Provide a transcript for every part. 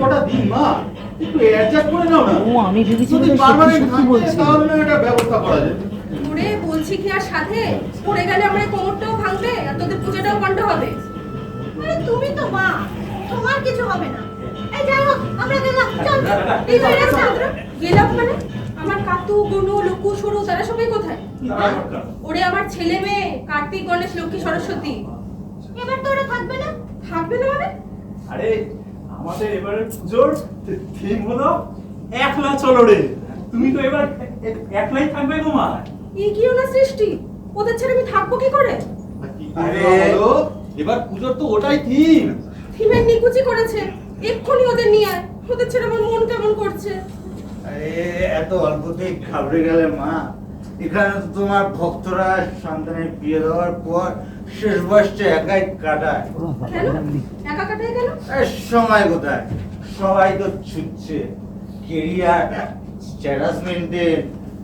কটা দিন মা, একটু অ্যাডজাস্ট করে নাও না। ও আমি ভেবেছি যদি বোধহয় পার্মানেন্ট সত্যি বলছি। তাহলে না এটা ব্যবস্থা করা যাবে। ওরে বলছি কি আর সাথে পড়ে গেলে আমার কোমরটাও ভাঙবে আর তোদের পূজাটাও বন্ধ হবে। আরে তুমি তো মা, তোমার কিছু হবে না। এই যাই হোক, আমরা গেলাম, চল। এই যে এরা ছাত্র গেলাম মানে আমার কাতু গনু লুকু সরু তারা সবাই কোথায়? ওরে আমার ছেলে মেয়ে কার্তিক গণেশ লক্ষ্মী সরস্বতী। এবার তো ওরা থাকবে না। থাকবে না মানে? আরে আমাদের এবারের পুজোর থিম হলো একলা চলো রে। তুমি তো এবার একলাই থাকবে গো মা। এই কি ওনা সৃষ্টি, ওদের ছেড়ে আমি থাকবো কি করে? আরে বলো, এবার পুজোর তো ওটাই থিম। থিমের নিকুচি করেছে, এক্ষুনি ওদের নিয়ে আয়। ওদের ছেড়ে আমার মন কেমন করছে। আরে এত অল্পতেই ঘাবড়ে গেলে মা? এখানে তো তোমার ভক্তরা সন্তানের বিয়ে দেওয়ার পর শেষ বয়সটা একাই কাটায়। কেন একা কাটায় কেন? আর সময় কোথায়? সবাই তো ছুটছে কেরিয়ার, স্ট্যাটাস মেনটেন,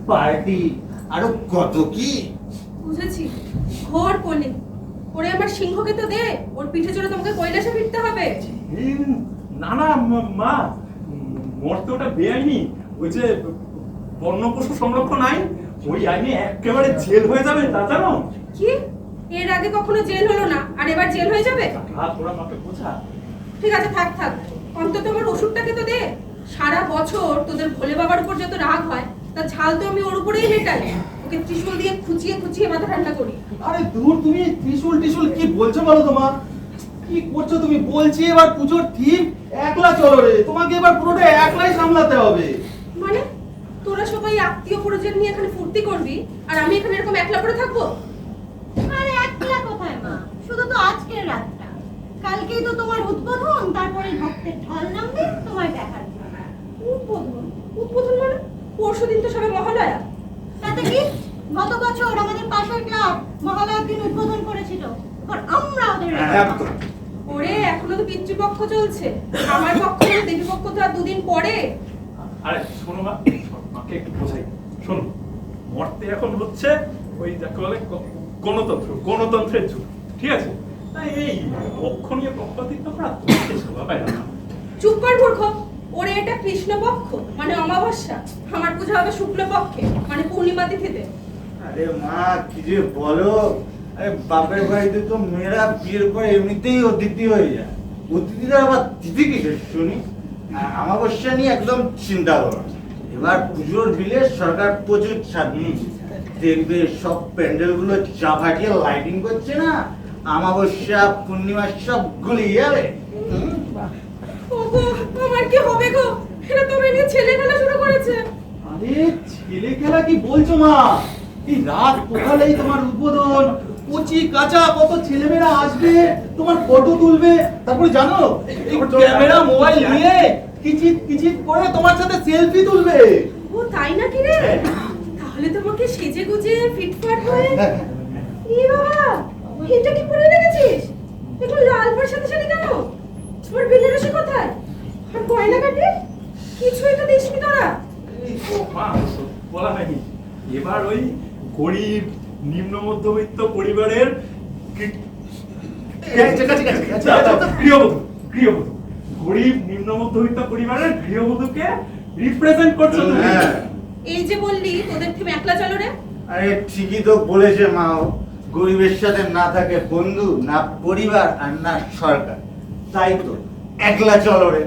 পার্টি, আরো কত কি। বুঝেছি, ঘর কোলে। ওরে আমার সিংহকে তো দে, ওর পিঠে চড়ে তোমাকে কৈলাসে ফিরতে হবে। এই না না মা, মরতে ওটা বেআইনি। ওই যে বন্য পশু সংরক্ষণ আইন, ওই আইনে একেবারে জেল হয়ে যাবে, তা জানো? কি এর আগে কখনো জেল হলো না আর এবার জেল হয়ে যাবে? হাত ওরা মাকে বোঝা। ঠিক আছে থাক থাক, অন্তত আমার ওষুধটাকে তো দে। সারা বছর তোদের ভোলে বাবার উপর যত রাগ হয় তার ঝাল তো আমি ওর উপরেই মেটাই। ওকে ত্রিশূল দিয়ে খুঁচিয়ে খুঁচিয়ে মাথা ঠান্ডা করি। আরে দূর, তুমি ত্রিশূল টিশূল কি বলছো বলো তো মা? কি করছো তুমি? বলছি এবার পুজোর থিম একলা চলো রে, তোমাকে এবার পুরোটা একলাই সামলাতে হবে। মানে তোরা সবাই আত্মীয় পরিজন নিয়ে এখানে ফুর্তি করবি আর আমি এখানে এরকম একলা পড়ে থাকবো? আরে একলা কোথায় মা, শুধু তো আজকের রাতটা। কালকেই তো তোমার উদ্বোধন, তারপরে ভক্তের ঢল নামবে তোমায় দেখার জন্য। উদ্বোধন? উদ্বোধন মানে? পরশুদিন তো সবে মহালয়া। তাতে কি, গত বছর আমাদের পাশের ক্লাব মহালয়ার দিন উদ্বোধন করেছিল, এবার আমরা ওদের একদম। ওরে এখনো তো পিতৃপক্ষ চলছে, আমার পক্ষ হলো দেবী পক্ষ তো আর দুদিন পরে। আরে শোনো মা, মাকে একটু বোঝাই। শোনো, মরতে এখন হচ্ছে ওই যাকে বলে গণতন্ত্রের যুগ, ঠিক আছে? তাই এই পক্ষ নিয়ে পক্ষপাতিত্ব করা তোমাকে শোভা পায় না। চুপ কর মূর্খ। ওরে এটা কৃষ্ণপক্ষ মানে অমাবস্যা, আমার পূজা হবে শুক্লপক্ষে মানে পূর্ণিমা তিথিতে। আরে মা কি যে বলো, আরে বাপের বাড়িতে তো মেয়েরা বিয়ের পর এমনিতেই অতিথি হয়ে যায়। অতিথিরা আবার তিথি কিসের শুনি? আমাবস্যা নিয়ে একদম চিন্তা করো। এবার পুজোর বিলে সরকার প্রচুর ছাড় দিয়েছে। দেখবে সব প্যান্ডেল গুলো চা ফাটিয়ে লাইটিং করছে না, আমাবস্যা পূর্ণিমা সব গুলিয়ে যাবে। ওগো আমার কি হবে গো? এরা তো মেয়ে ছেলে খেলা শুরু করেছে। আরে ছেলে খেলা কি বলছো মা? এই রাত পোহালেই তোমার উদ্বোধন, কচি কাঁচা কত ছেলেমেয়েরা আসবে, তোমার ফটো তুলবে, তারপরে জানো এই ক্যামেরা মোবাইল নিয়ে কিচিত কিচিত করে তোমার সাথে সেলফি তুলবে। ও তাই নাকি রে? তাহলে তোমাকে সেজে গুজে ফিটফাট হয়ে এই বাবা, এটা কি পরে রেখেছিস? এগুলো লাল পাড় সাথে কেন? তোর বেনারসি কোথায়? আর গয়না কাটে কিছু একটা দিসনি তোরা? ও মা, বলা হয়নি। এবার ওই গরিব নিম্ন মধ্যবিত্ত পরিবারের গৃহবধূ গরিব নিম্ন মধ্যবিত্ত পরিবারের গৃহবধূকে রিপ্রেজেন্ট করছো তুমি। এই যে বললি তোদের থিম একলা চলো রে। আরে ঠিকই তো বলেছে মা, গরিবের সাথে না থাকে বন্ধু, না পরিবার, আর না সরকার। তাই তো একলা চলো রে।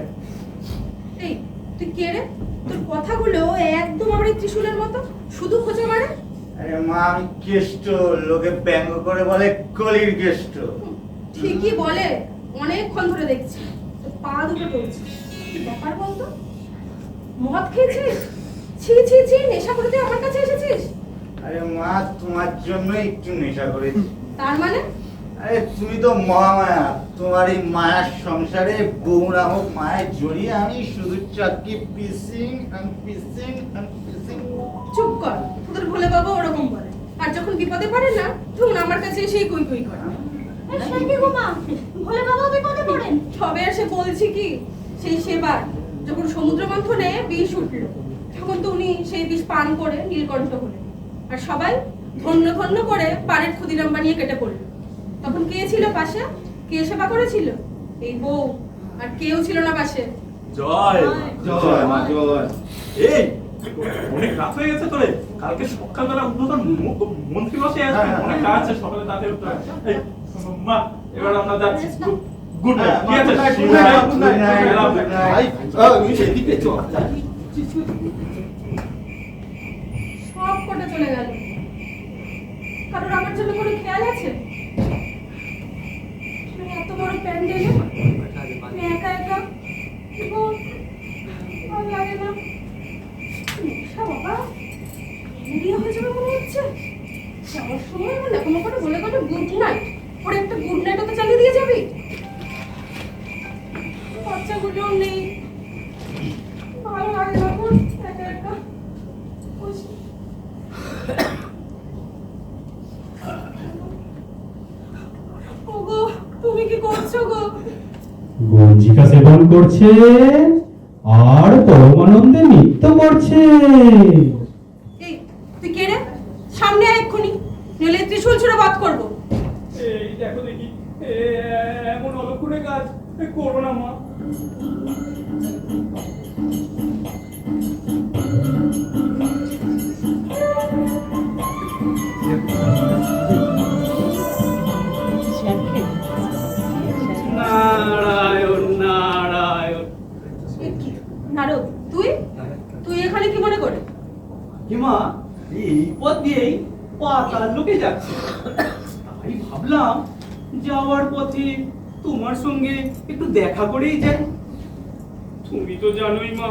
এই তুই কে রে? তোর কথাগুলো একদম আমার এই ত্রিশূলের মতো, শুধু খোঁচা মারে। আরে মা আমি কেষ্ট, লোকে ব্যঙ্গ করে বলে কলির কেষ্ট। ঠিকই বলে, অনেকক্ষণ ধরে দেখছি তোর পা দুটো টলছে। কি ব্যাপার বলতো? মদ খেয়েছিস? ছি ছি ছি, নেশা করে তুই আমার কাছে এসেছিস? আরে মা তোমার জন্য একটু নেশা করেছি। তার মানে? আরে তুমি তো মহামায়া, তোমার এই মায়ার সংসারে বউ নামক মায়ের জড়িয়ে আমি শুধু চাকি পিসিং পিসিং পিসিং। চুপ কর, তোদের ভোলে বাবা ওরকম বলে, আর যখন বিপদে পড়ে না তখন আমার কাছে এসেই কই কই করে। সে কি গো মা, ভোলে বাবা বিপদে পড়েন? তবে আর সে বলছি কি, সেই সেবার যখন সমুদ্র মন্থনে বিষ উঠল তখন তো উনি সেই বিষ পান করে নীলকণ্ঠ হলেন, আর সবাই ধন্য ধন্য করে পাড়ের ক্ষুদিরাম বানিয়ে কেটে পড়লো। তখন কে ছিল পাশে? কে সেবা করেছিল? এই বউ। আর কেউ ছিল না পাশে। জয় জয় মা জয়। এই অনেক রাত হয়ে গেছে তোরে, কালকে সকালবেলা উদ্বোধন মন্ত্রী বসে আসবে, অনেক কাজ আছে, সকালে তাড়াতাড়ি উঠতে হবে। এই মা, এবার আমরা যাচ্ছি। Good night. ঠিক আছে, ভাই, এদিকে চল। সব কটা চলে গেল। কারোর আমার জন্য কোনো খেয়াল আছে? এত বড় প্যান্ডেলে আমি একা একা ভালো লাগে না। বাবা রেডি হয়ে যাবে মনে হচ্ছে। যাওয়ার সময় আমার লেখামো করে বলে গেল গুড নাইট, ওর একটা গুড নাইটও তো চালিয়ে দিয়ে যাবি। বাচ্চাগুলোও নেই, ভালো লাগে না এখন একা একা। ওগো, তুমি কি করছো গো? গঞ্জিকা সেবন করছে আর পরমানন্দে নৃত্য করছে। এই তুই কে রে? সামনে আয় এক্ষুনি, নইলে ত্রিশূল ছুঁড়ে বাদ করবো। এই দেখো দেখি, এমন অলক্ষণে কাজ করো না মা। নারায়ণ নারায়ণ। এ কি নারদ, তুই তুই এখানে কি মনে করে? হিমা, এই পথ দিয়েই পাতাল লোকে যাচ্ছে, তাই ভাবলাম যাওয়ার পথে তোমার সঙ্গে একটু দেখা করেই যাই। তুমি তো জানোই মা,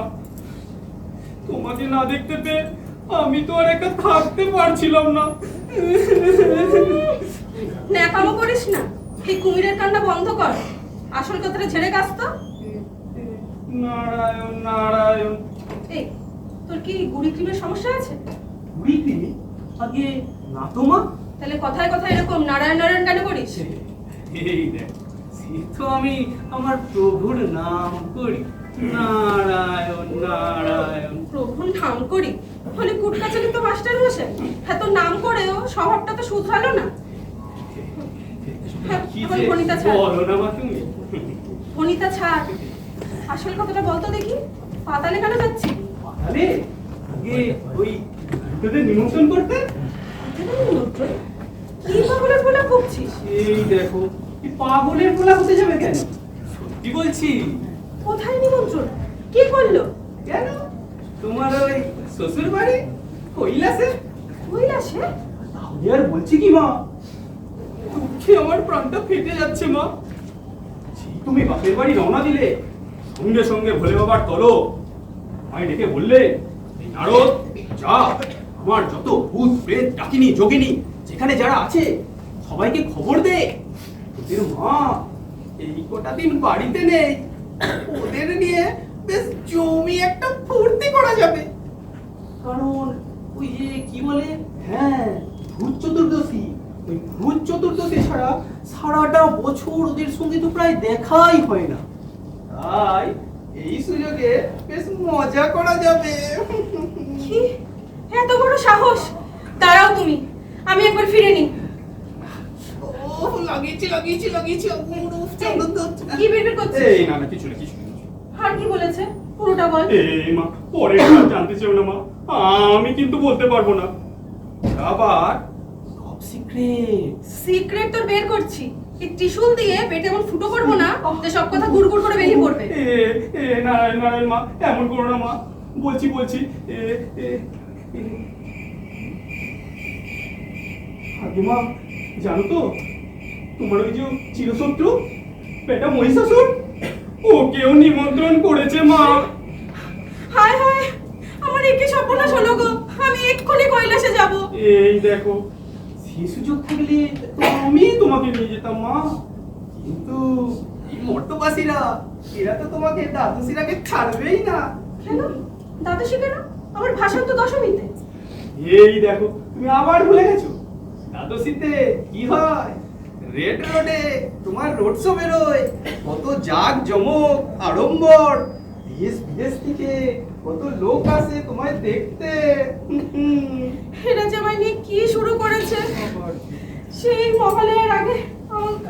তোমাকে না দেখতে পেয়ে আমি তো আর একা থাকতে পারছিলাম না। ন্যাকামো করিস না, এই কুমিরের কান্না বন্ধ কর, আসল কথাটা ঝেড়ে কাস তো। নারায়ণ নারায়ণ। এই তোর কি গুড়ি ক্রিমের সমস্যা আছে? বুঝলি আগে না তো মা। তাহলে কথায় কথায় এরকম নারায়ণ নারায়ণ কেন করিস? এই দেখ, সে তো আমি আমার প্রভুর নাম করি, নারায়ণ নারায়ণ। প্রভুর নাম করি হলে কুটকাচালি তো মাস্টার বসে, হ্যাঁ তোর নাম করেও স্বভাবটা তো শুধরালো না। হ্যাঁ, কি আমার যে ভনিতা ছাড়, বলো না মা তুমি। ভনিতা ছাড়, আসল কথাটা বলতো দেখি, পাতালে কেন যাচ্ছি? আরে আগে ওই তোদের নিমন্ত্রণ করতে। কি পাগলের বলে ভুগছিস? এই দেখো, এই পাগলের গোলা হতে যাবে কেন? সত্যি বলছি। কোথায় নিমন্ত্রণ? কি করলো? কেন? তোমার ওই শ্বশুর বাড়ি কৈলাসে। কৈলাসে? তাহলে আর বলছি কি মা, দুঃখে আমার প্রাণটা ফেটে যাচ্ছে মা। সেই তুমি বাপের বাড়ি রওনা দিলে, সঙ্গে সঙ্গে ভোলে বাবার তলো আমায় ডেকে বললে, এই নারদ যা, আমার যত ভূত প্রেত ডাকিনী যোগিনী যেখানে যারা আছে সবাইকে খবর দে, তোদের মা এই কটা দিন বাড়িতে নেই, ওদের নিয়ে বেশ জমি একটা ফুর্তি করা যাবে। কারণ ওই যে কি বলে, হ্যাঁ ভূত চতুর্দশী, ওই ভূত চতুর্দশী ছাড়া সারাটা বছর ওদের সঙ্গে তো প্রায় দেখাই হয় না, তাই এই সুযোগে বেশ মজা করা যাবে। কি এত বড় সাহস? দাঁড়াও তুমি, আমি একবার ফিরে নি। ও লাগিয়েছি কি বিড়বিড় করছিস? এই না না, কিছু না কিছু না। আর কি বলেছে পুরোটা বল। এই মা, পরে জানতে চাও না মা, আমি কিন্তু বলতে পারবো না। আবার টপ সিক্রেট। সিক্রেট তোর বের করছি, এই ত্রিশূল দিয়ে পেটে এমন ফুটো করবো না যে সব কথা গুড় গুড় করে বেরিয়ে পড়বে। নারায়ণ নারায়ণ মা, এমন করো না মা, বলছি আগে মা, জানো তো তোমার ওই যে চিরশত্রু বেটা মহিষাসুর, ওকেও নিমন্ত্রণ করেছে মা। হায় হায়, আমার একে সর্বনাশ হলো গো, আমি এক্ষুনি কৈলাসে যাব। এই দেখো, সেই সুযোগ থাকলে আমি তোমাকে নিয়ে যেতাম মা, কিন্তু এই মর্তবাসীরা এরা তো তোমাকে দ্বাদশীরাকে ছাড়বেই না। কেন দ্বাদশী কেন? আমার ভাষণ তো দশমীতে। এই দেখো তুমি আবার ভুলে গেছো। দ্বাদশীতে কি হয়, রেড রোডে তোমার রোড শো বেরোয়, কত জাগ জমক আড়ম্বর, দেশ বিদেশ থেকে কত লোক আসে তোমায় দেখতে। এরা যে আমায় নিয়ে কি শুরু করেছে, সেই মহালয়ার আগে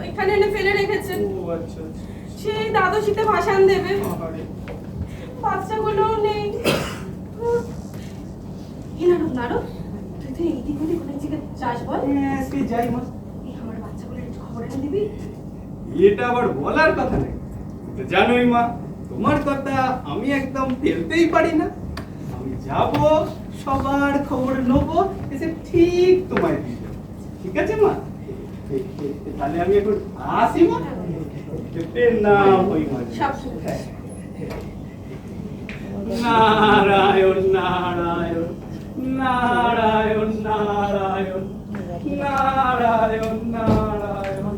এখানে এনে ফেলে রেখেছে, ও আচ্ছা আচ্ছা, সেই দ্বাদশীতে ভাষণ দেবে। আরে বাচ্চাগুলো নেই। নারদ, তুই তো এইদিক ওদিক কোথায় থেকে যাস বল? আজকে যাই মা। এই আমার বাচ্চাগুলোর একটু খবর এনে দিবি? এটা আবার বলার কথা নেই, তো জানোই মা, তোমার কথা আমি একদম ফেলতেই পারি না। আমি যাব, সবার খবর নেবো, এসে ঠিক তোমায় দিয়ে দেবো। ঠিক আছে মা? তাহলে আমি এখন আসি মা। না ওই মা। সব শুনে। নারায়ণ নারায়ণ নারায়ণ নারায়ণ নারায়ণ নারায়ণ।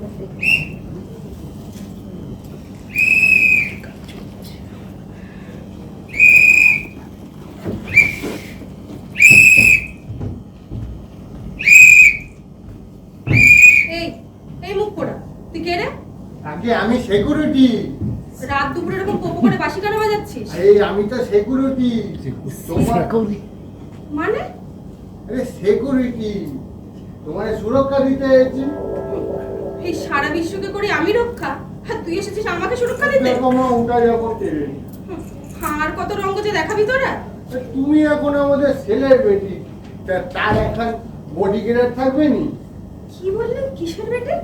এই এই মুখ পোড়া, তুই কে রে? আগে আমি সিকিউরিটি। রাত দুপুরে এরকম পোপো করে বাসি কেন বাজাচ্ছিস? এই আমি তো সিকিউরিটি। তোমার মানে? আরে সিকিউরিটি, তোমার সুরক্ষা দিতে এসেছি। এই সারা বিশ্বকে করে আমি রক্ষা, আর তুই এসেছিস আমাকে সুরক্ষা দিতে? দেখো মা, ওটা যখন আর কত রঙ্গ যে দেখাবি তোরা? তুমি এখন আমাদের ছেলের বেটি, তার এখন বডিগার্ড থাকবে নি? কি বললেন? কিসের বেটে?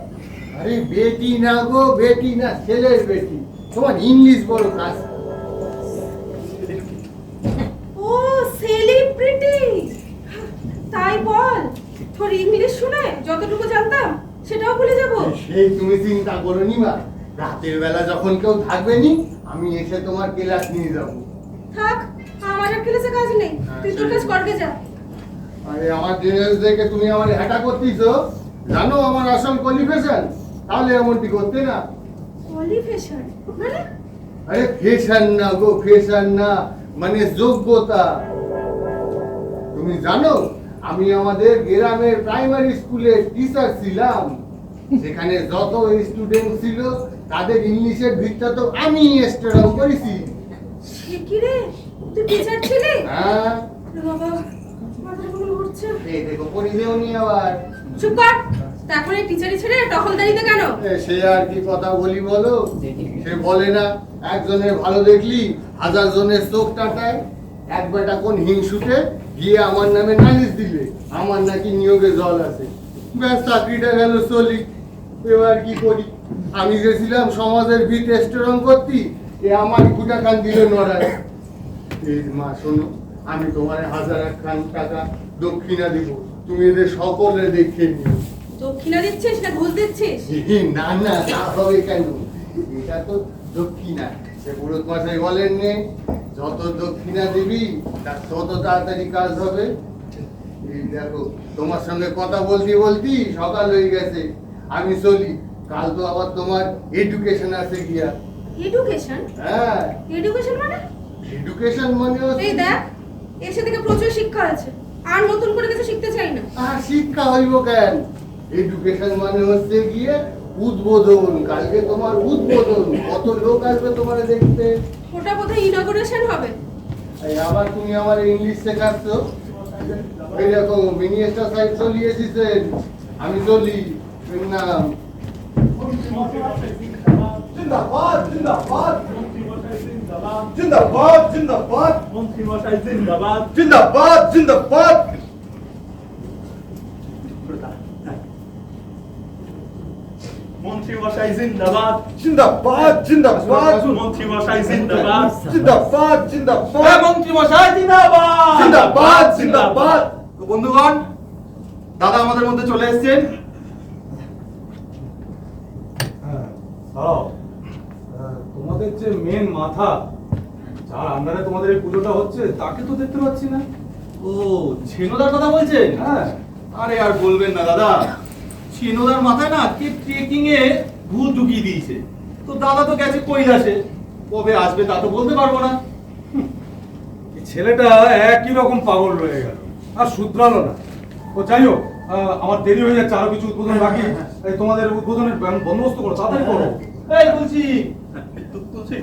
আরে বেটি না গো, বেটি না, ছেলের বেটি। তোমার ইংলিশ বড় কাজ। ও সেলিব্রিটি, তাই বল। তোর ইংলিশ শুনে যতটুকু জানতাম সেটাও ভুলে যাব। সেই তুমি চিন্তা করো নি মা, রাতের বেলা যখন কেউ থাকবে নি আমি এসে তোমার ক্লাস নিয়ে যাবো। থাক, আমার আর ক্লাসে কাজ নেই, তুই তোর কাজ করকে যা। আরে আমার ড্রেস দেখে তুমি আমার হ্যাটা করতেছো? জানো আমার আসল কোয়ালিফিকেশন? তাহলে এমনটি করতে না। কোয়ালিফিকেশন মানে? আরে ফ্যাশন না গো, ফ্যাশন না, মানে যোগ্যতা। তুমি জানো আমি আমাদের গ্রামের প্রাইমারি স্কুলে টিচার ছিলাম। সেখানে যত স্টুডেন্ট ছিল তাদের ইংলিশের ভিতটা তো আমি স্ট্রং করেছি। সে কি রে, তুই টিচার ছিলি? হ্যাঁ, রে বাবা, মাথাটা কেমন ঘুরছে। এই দেখো পরিদেও নি আবার। চুপ কর, তারপরে টিচারই ছেড়ে টহলদারিতে কেন? সে আর কি কথা বলি বলো? সে বলে না, একজনের ভালো দেখলি হাজার জনের চোখ টাটায়। এক বেটা কোন হিংসুটে গিয়ে আমার নামে নালিশ দিলে আমার নাকি নিয়োগে জল আছে। ব্যাস চাকরিটা গেল চলি। এবার কি করি? আমি গেছিলাম সমাজের ভিত স্ট্রং করতি, এ আমার গুটা খান দিল নড়ায়। এই মা শোনো, আমি তোমার 1000 খান টাকা দক্ষিণা দিব, তুমি এদের সকলে দেখে নিও। দক্ষিণা দিচ্ছিস না ঘুষ দিচ্ছিস? না না, তা হবে কেন? এটা তো দক্ষিণা। সে পুরোহিত মশাই বলেন নে, যত দক্ষিণা দিবি তার তত তাড়াতাড়ি কাজ হবে। এই দেখো, তোমার সঙ্গে কথা বলতে বলতে সকাল হয়ে গেছে, আমি চলি। কাল তো আবার তোমার এডুকেশন আছে গিয়া। এডুকেশন? হ্যাঁ, এডুকেশন মানে? এডুকেশন মানে হচ্ছে এই দেখ, এসে থেকে প্রচুর শিক্ষা আছে, আর নতুন করে কিছু শিখতে চাই না। আর শিক্ষা হইব কেন? এডুকেশন মানে হচ্ছে গিয়ে উদ্বোধন। কালকে তোমার উদ্বোধন, কত লোক আসবে তোমার দেখতে। ওটা বোধহয় ইনগুরেশন হবে। এই আবার তুমি আমার ইংলিশ শেখাচ্ছ। এই দেখো মিনিস্টার সাহেব চলে এসেছেন, আমি চলি। নাম জিন্দাবাদ জিন্দাবাদ জিন্দাবাদ। জিন্দাবাদ জিন্দাবাদ মন্ত্রী মশাই জিন্দাবাদ। জিন্দাবাদ জিন্দাবাদ। মন্ত্রী মশাই জিন্দাবাদ। জিন্দাবাদ জিন্দাবাদ মন্ত্রী মশাই জিন্দাবাদ। জিন্দাবাদ জিন্দাবাদ। হ্যাঁ, মন্ত্রী মশাই জিন্দাবাদ। জিন্দাবাদ জিন্দাবাদ। তো বন্ধুগণ, দাদা আমাদের মধ্যে চলে এসেছেন। তোমাদের যে মেন মাথা, যার আন্ডারে তোমাদের এই পুজোটা হচ্ছে, তাকে তো দেখতে পাচ্ছি না। ও, ছেনোদার কথা বলছেন? হ্যাঁ, আরে আর বলবেন না দাদা, ছেনোদার মাথায় না কে ট্রেকিং এ ভূত ঢুকিয়ে দিয়েছে। তো দাদা তো গেছে কৈলাসে, কবে আসবে তা তো বলতে পারবো না। এই ছেলেটা একই রকম পাগল রয়ে গেল, আর শুধরালো না। ও যাই হোক, আমার দেরি হয়ে যাচ্ছে, আরো কিছু উদ্বোধন বাকি। এই তোমাদের উদ্বোধনের বন্দোবস্ত করো, তাড়াতাড়ি করো। এই বলছি, তুলছি।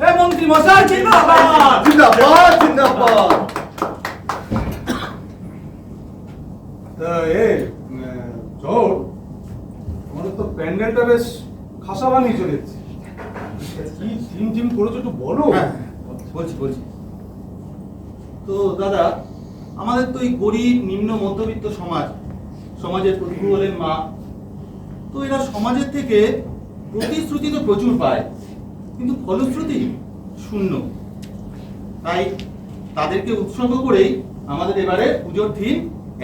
এই মন্ত্রী মশাই জিন্দাবাদ জিন্দাবাদ জিন্দাবাদ। জোর তোমাদের তো প্যান্ডেলটা বেশ খাসা বানিয়ে চলেছে, কি থিম থিম করেছো একটু বলো। হ্যাঁ, বলছি। তো দাদা, আমাদের তো এই গরিব নিম্ন মধ্যবিত্ত সমাজের প্রতিভু হলেন মা। তো এরা সমাজের থেকে প্রতিশ্রুতি তো প্রচুর পায়, কিন্তু ফলশ্রুতি শূন্য। তাই তাদেরকে উৎসর্গ করেই আমাদের এবারে পুজোর থিম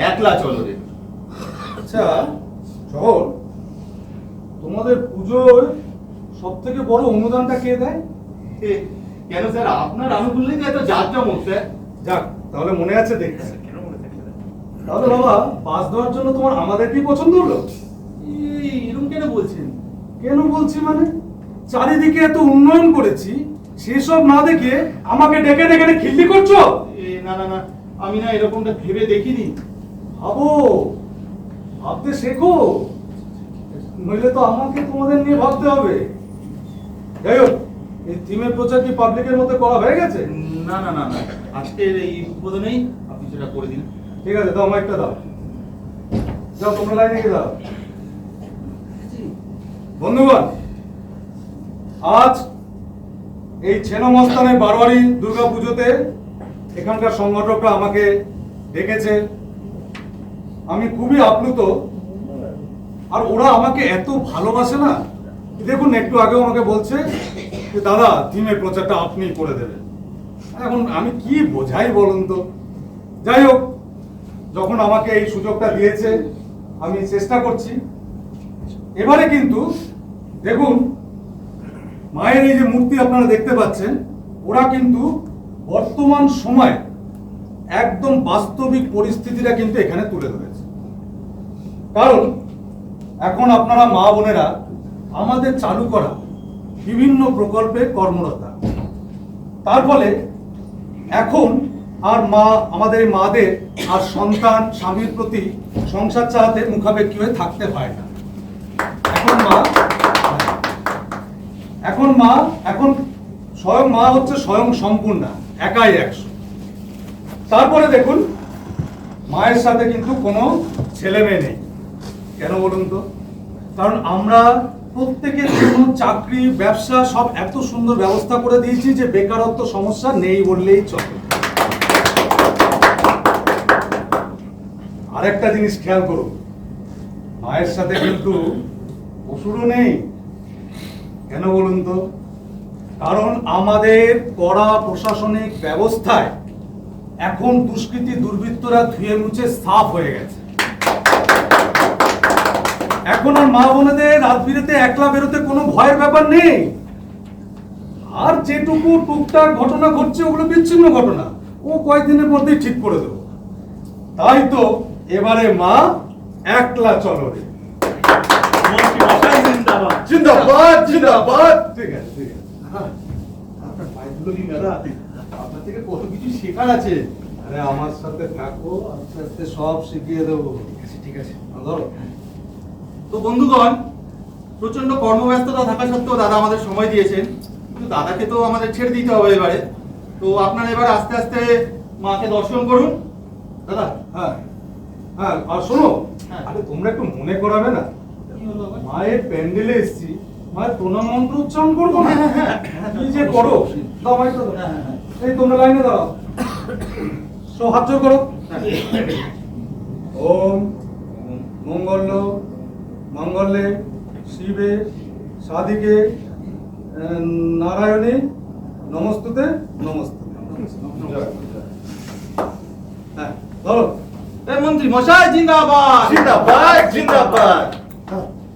একলা চলো রে। আচ্ছা জোর, তোমাদের পুজোর সব থেকে বড় অনুদানটা কে দেয়? কেন স্যার, আপনার আনুকূল্যে এত জাঁকজমক স্যার? যাক, তাহলে মনে আছে দেখতে। কেন মনে থাকবে না? তাহলে বাবা, বাস দেওয়ার জন্য তোমার আমাদেরকেই পছন্দ হলো? এরকম কেন বলছেন? কেন বলছি মানে, চারিদিকে এত উন্নয়ন করেছি, সেসব না দেখে আমাকে ডেকে ডেকে খিল্লি করছো? না, আমি না এরকমটা ভেবে দেখিনি। ভাবো, ভাবতে শেখো, নইলে তো আমাকে তোমাদের নিয়ে ভাবতে হবে। যাই হোক, এই থিমের প্রচার কি পাবলিকের মধ্যে করা হয়ে গেছে? না, আজকের এই উদ্বোধনেই আপনি সেটা করে দিন। ঠিক আছে, দাও মাইকটা দাও। যাও তোমরা লাইনে গিয়ে দাও। বন্ধুগণ, আজ এই ছেনমস্তানের বারোয়ারি দুর্গা পুজোতে এখানকার সংগঠকরা আমাকে ডেকেছে, আমি খুবই আপ্লুত। আর ওরা আমাকে এত ভালোবাসে না, দেখুন একটু আগেও আমাকে বলছে যে দাদা থিমের প্রচারটা আপনি করে দেবেন। এখন আমি কি বোঝাই বলুন তো। যাই হোক, যখন আমাকে এই সুযোগটা দিয়েছে আমি চেষ্টা করছি। এবারে কিন্তু দেখুন, মায়ের এই যে মূর্তি আপনারা দেখতে পাচ্ছেন, ওরা কিন্তু বর্তমান সময় একদম বাস্তবিক পরিস্থিতিটা কিন্তু এখানে তুলে ধরেছে। কারণ এখন আপনারা মা বোনেরা আমাদের চালু করা বিভিন্ন প্রকল্পে কর্মরতা, তার ফলে এখন আর আমাদের মাদের আর সন্তান স্বামীর প্রতি সংসার চালাতে মুখাপেক্ষী হয়ে থাকতে হয় না। এখন স্বয়ং মা হচ্ছে স্বয়ং সম্পূর্ণা, একাই 100। তারপরে দেখুন, মায়ের সাথে কিন্তু কোনো ছেলে মেয়ে নেই। কেন বলুন তো? কারণ আমরা প্রত্যেকের জন্য চাকরি, ব্যবসা সব এত সুন্দর ব্যবস্থা করে দিয়েছি যে বেকারত্ব সমস্যা নেই বললেই চলে। আরেকটা জিনিস খেয়াল করুন, মায়ের সাথে কিন্তু অসুরও নেই। কেন বলুন তো? কারণ আমাদের কড়া প্রশাসনিক ব্যবস্থায় এখন দুষ্কৃতী দুর্বৃত্তরা ধুয়ে মুছে সাফ হয়ে গেছে। এখন আর মা বোনেদের রাত বিরেতে একলা বেরোতে কোনো ভয়ের ব্যাপার নেই। আর যেটুকু টুকটাক ঘটনা ঘটছে ওগুলো বিচ্ছিন্ন ঘটনা, ও কয়েকদিনের মধ্যেই ঠিক করে দেবো। তাই তো এবারে মা একলা চলো রে। মন্ত্রী মশাই জিন্দাবাদ। জিন্দাবাদ জিন্দাবাদ। ঠিক আছে। আপনার পায়েগুলো নিন দাদা, আপনার থেকে কত কিছু শেখার আছে। আরে আমার সাথে থাকো, আস্তে আস্তে সব শিখিয়ে দেবো। ঠিক আছে। ধরো। তো বন্ধুগণ, প্রচন্ড কর্মব্যস্ততা থাকা সত্ত্বেও দাদা আমাদের সময় দিয়েছেন, কিন্তু দাদাকে তো আমাদের ছেড়ে দিতে হবে এবারে। তো আপনারা এবার আস্তে আস্তে মাকে দর্শন করুন। দাদা, হ্যাঁ, আর শোনো, হ্যাঁ। আরে তোমরা একটু মনে করাবে না, কি হলো আবার? মায়ের প্যান্ডেলে এসেছি, মায়ের প্রণাম মন্ত্র উচ্চারণ করবো না? কি যে অবশ্যই, করো, অবশ্যই। দাও মাইকটা দাও। হ্যাঁ। এই তোমরা লাইনে দাও, সব হাত জোর করো। ওম মঙ্গলে শিবে সাধিকে নারায়ণে নমস্তুতে নমস্তুতে। হ্যাঁ, ধরো। এই মন্ত্রী মশাই জিন্দাবাদ। জিন্দাবাদ জিন্দাবাদ।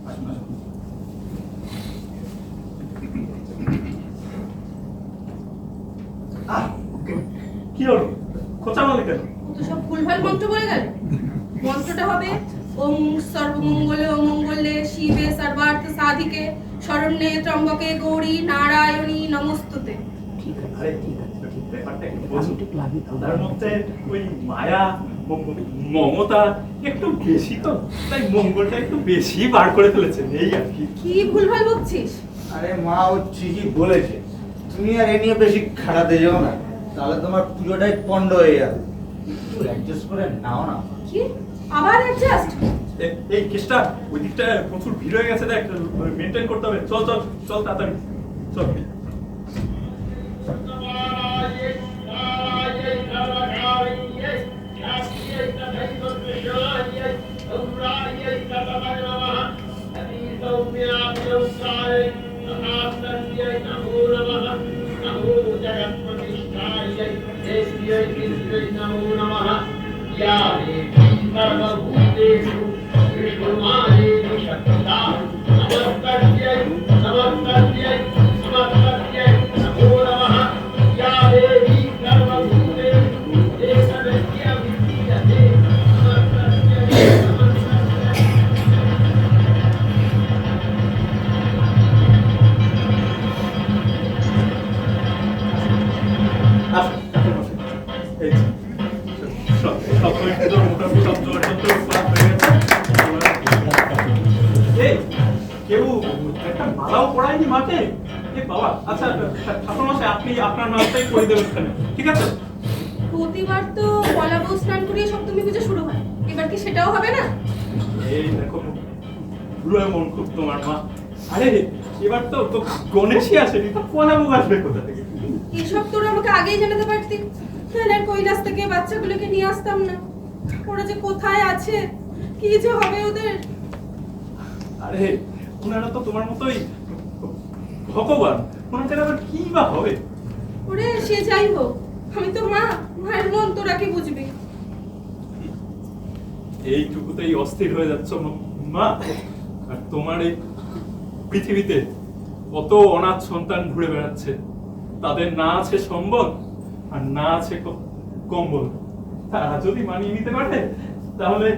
আসুন, আসুন। কি হলো? খোঁচা মারলে কেন? ও তো সব ভুলভাল মন্ত্র বলে গেল। মন্ত্রটা হবে ওম সর্বমঙ্গলে শিবে সর্বার্থ সাধিকে শরণ্যে ত্রম্বকে গৌরী নারায়ণী নমস্তুতে। আরে ব্যাপারটা একটু বোঝো। তার মধ্যে ওই মায়া মমতা একটু বেশি তো, তাই মঙ্গলটা একটু বেশি বার করে ফেলেছেন, এই আর কি। কি ভুলভাল বকছিস? আরে মা, ও ঠিকই বলেছে। তুমি আর এ নিয়ে বেশি খাটাতে যাও না, তাহলে তোমার পুজোটাই পণ্ড হয়ে যাবে। একটু অ্যাডজাস্ট করে নাও না। কি আবার অ্যাডজাস্ট? এই কেসটা ওই দিকটা প্রচুর ভিড় হয়ে গেছে, দেখ মেনটেন করতে হবে। চল চল চল তাড়াতাড়ি চল। কেউ একটা মালাও পড়ায়নি মাকে? এ বাবা, আচ্ছা ঠাকুরমশাই আপনি আপনার মালাটাই করে দেবেন এখানে, ঠিক আছে? প্রতিবার তো পলা বউ স্নান করিয়ে সপ্তমী পুজো শুরু হয়, এবার কি সেটাও হবে না? এই দেখো পুরো মন খুব তোমার মা। আরে এবার তো গণেশই আসেনি, তো পলা বউ আসবে কোথা থেকে? এসব তোরা আমাকে আগেই জানাতে পারতি, তাহলে কৈলাস থেকে বাচ্চাগুলোকে নিয়ে আসতাম না। ওরা যে কোথায় আছে, কি যে হবে ওদের। আরে ওনারা তো তোমার মতোই ভগবান, ওনাদের আবার কি বা হবে? ওরে সে যাই হোক, আমি তো মা, মায়ের মন তোরা কি বুঝবি? এইটুকুতেই অস্থির হয়ে যাচ্ছ মা। আর তোমার এই পৃথিবীতে কত অনাথ সন্তান ঘুরে বেড়াচ্ছে, তাদের না আছে সম্বল আর না আছে কম্বল। তারা যদি মানিয়ে নিতে পারে তাহলে।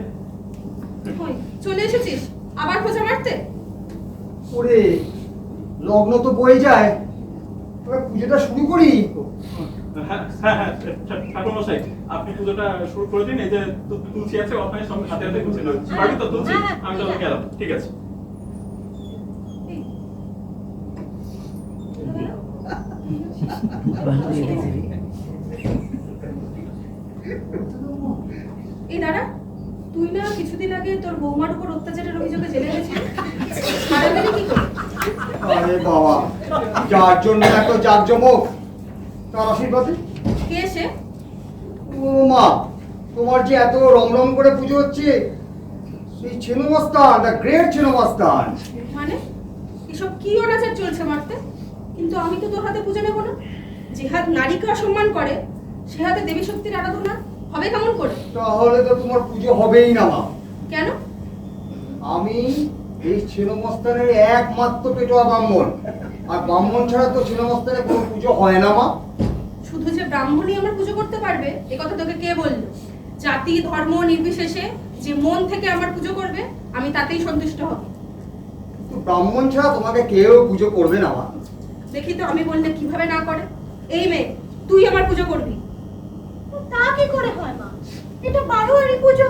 কই চলে এসেছিস আবার খোঁজা মারতে? ওরে লগ্ন তো বয়ে যায়, তবে পুজোটা শুরু করি। হ্যাঁ হ্যাঁ ঠাকুরমশাই আপনি পুজোটা শুরু করে দিন। এই যে তুলসী আছে ওখানে সঙ্গে হাতে হাতে গুছিয়ে নাও। পারবি তো তুলসী? আমি তো গেলাম, ঠিক আছে। এই দাঁড়া, তুই না কিছুদিন আগে তোর বৌমার উপর অত্যাচারের অভিযোগে জেলে গেছিস, সারা দিনে কি করলি? আরে বাবা, যার জন্য এত জাঁকজমক, তার আশীর্বাদে। কে সে? ও মা, তোমার যে এত রমরম করে পুজো হচ্ছে, সেই ছেনমস্তান, দ্য গ্রেট ছেনমস্তান। মানে এসব কি অনাচার চলছে মারতে? কিন্তু আমি তো তোর হাতে পুজো নেবো না। যে হাত নারীকে অসম্মান করে, সে হাতে দেবী শক্তির আরাধনা হবে কেমন করে? তাহলে তো তোমার পুজো হবেই না মা। কেন? আমি এই ছেনমস্তানের একমাত্র পেটোয়া ব্রাহ্মণ, আর ব্রাহ্মণ ছাড়া তো ছেনমস্তানের কোনো পুজো হয় না মা। শুধু যে ব্রাহ্মণই আমার পুজো করতে পারবে এ কথা তোকে কে বলল? জাতি ধর্ম নির্বিশেষে যে মন থেকে আমার পুজো করবে আমি তাতেই সন্তুষ্ট হব। তো ব্রাহ্মণ ছাড়া তোমাকে কেউ পুজো করবে না মা। দেখি তো আমি বললে কিভাবে না করে। এই মেয়ে, তুই আমার পুজো করবি। তা কি করে হয় মা? এটা বারোয়ারি পুজো,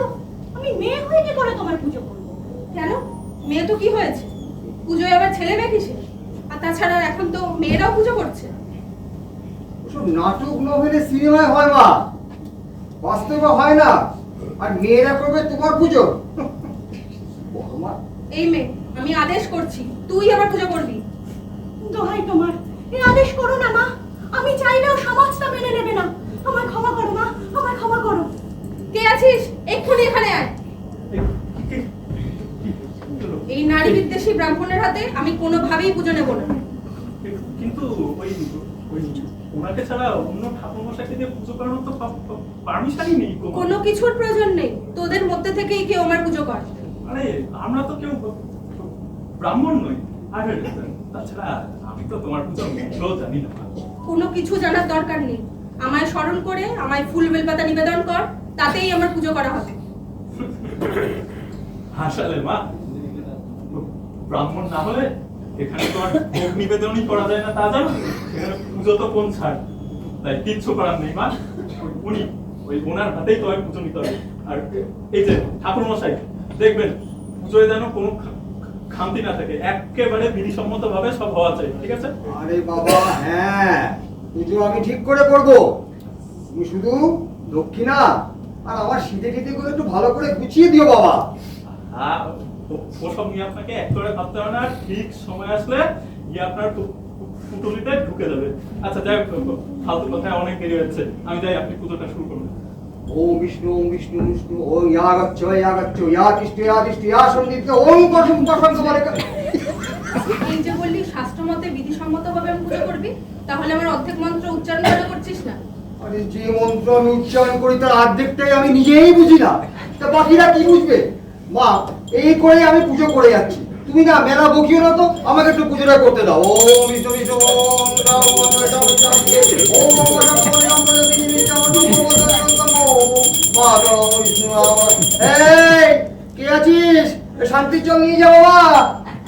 আমি মেয়ে হয়ে কি করে তোমার পুজো করবো? কেন? মেয়ে তো কি হয়েছে? পুজোয় আবার ছেলে মেয়ে কিসে? আর তাছাড়া এখন তো মেয়েরাও পুজো করছে। ওসব নাটক নভেলে সিনেমায় হয় মা, বাস্তবে হয় না। আর মেয়েরা করবে তোমার পুজো? বলো মা। এই মেয়ে, আমি আদেশ করছি তুই আমার পুজো করবি। দোহাই তোমার, এই আদেশ করো না মা। আমি চাইলেও সমাজ তা মেনে নেবে না। আমায় ক্ষমা করো মা, আমায় ক্ষমা করো। কে আছিস? এক্ষুনি এখানে আয়। এই নারী বিদ্বেষী ব্রাহ্মণের হাতে আমি কোনোভাবেই পুজো নেব না। কিন্তু ওই ওই ওনাকে ছাড়া অন্য ঠাকুরমশাইকে দিয়ে পুজো করানোর তো পারমিশনই নেই। কোনো কিছুর প্রয়োজন নেই, তোদের মধ্যে থেকেই কেউ আমার পুজো কর। আরে আমরা তো কেউ ব্রাহ্মণ নই। আর তাছাড়া আমি তো তোমার পুজো মন্ত্রও জানি না। কোনো কিছু জানার দরকার নেই, আমায় স্মরণ করে আমায় ফুল বেলপাতা নিবেদন কর, তাতেই আমার পুজো করা হবে। হাসালে মা, ব্রাহ্মণ না হলে এখানে তো আর ভোগ নিবেদনই করা যায় না, তা জানো? এখানে পুজো তো কোন ছাড়, তাই কিচ্ছু করার নেই মা। উনি ওই ওনার হাতেই তোমায় পুজো নিতে হবে। আর এই যে ঠাকুরমশাই, দেখবেন পুজোয় যেন কোনো খামতি না থাকে, একেবারে বিধিসম্মত ভাবে সব হওয়া চাই, ঠিক আছে? আরে বাবা হ্যাঁ, পুজো আমি ঠিক করে করবো। তুমি শুধু দক্ষিণা আর আমার শীতে টিতে করে একটু ভালো করে গুছিয়ে দিও বাবা। হ্যাঁ, ওসব নিয়ে আপনাকে এক করে ভাবতে হবে না, ঠিক সময় আসলে গিয়ে আপনার পুটুলিতে ঢুকে যাবে। আচ্ছা যাই হোক, ফালতু কথায় অনেক দেরি হচ্ছে, আমি যাই, আপনি পুজোটা শুরু করুন। ওম বিষ্ণু ওম বিষ্ণু বিষ্ণু ওম ইয়াগচ্ছ ইয়াগচ্ছ ইয়া তিষ্ঠ ইয়া তিষ্ঠ ইয়া সন্দিত ওম পশম পশম তোমার। এই যে বললি শাস্ত্রমতে বিধিসম্মতভাবে আমি পুজো করবি, তাহলে আমার অর্ধেক মন্ত্র উচ্চারণ করে করছিস না? আরে যে মন্ত্র আমি উচ্চারণ করি তার অর্ধেকটাই আমি নিজেই বুঝি না, তা বাকিরা কি বুঝবে? মা, এই করে আমি পুজো করে যাচ্ছি, তুমি না মেলা বকিও না তো, আমাকে একটু পুজোটা করতে দাও। ওম বিষ্ণু বিষ্ণু ওম রাম রাম রাম রাম ওম রাম রাম রাম এই কে আছিস? শান্তির জল নিয়ে যা বাবা,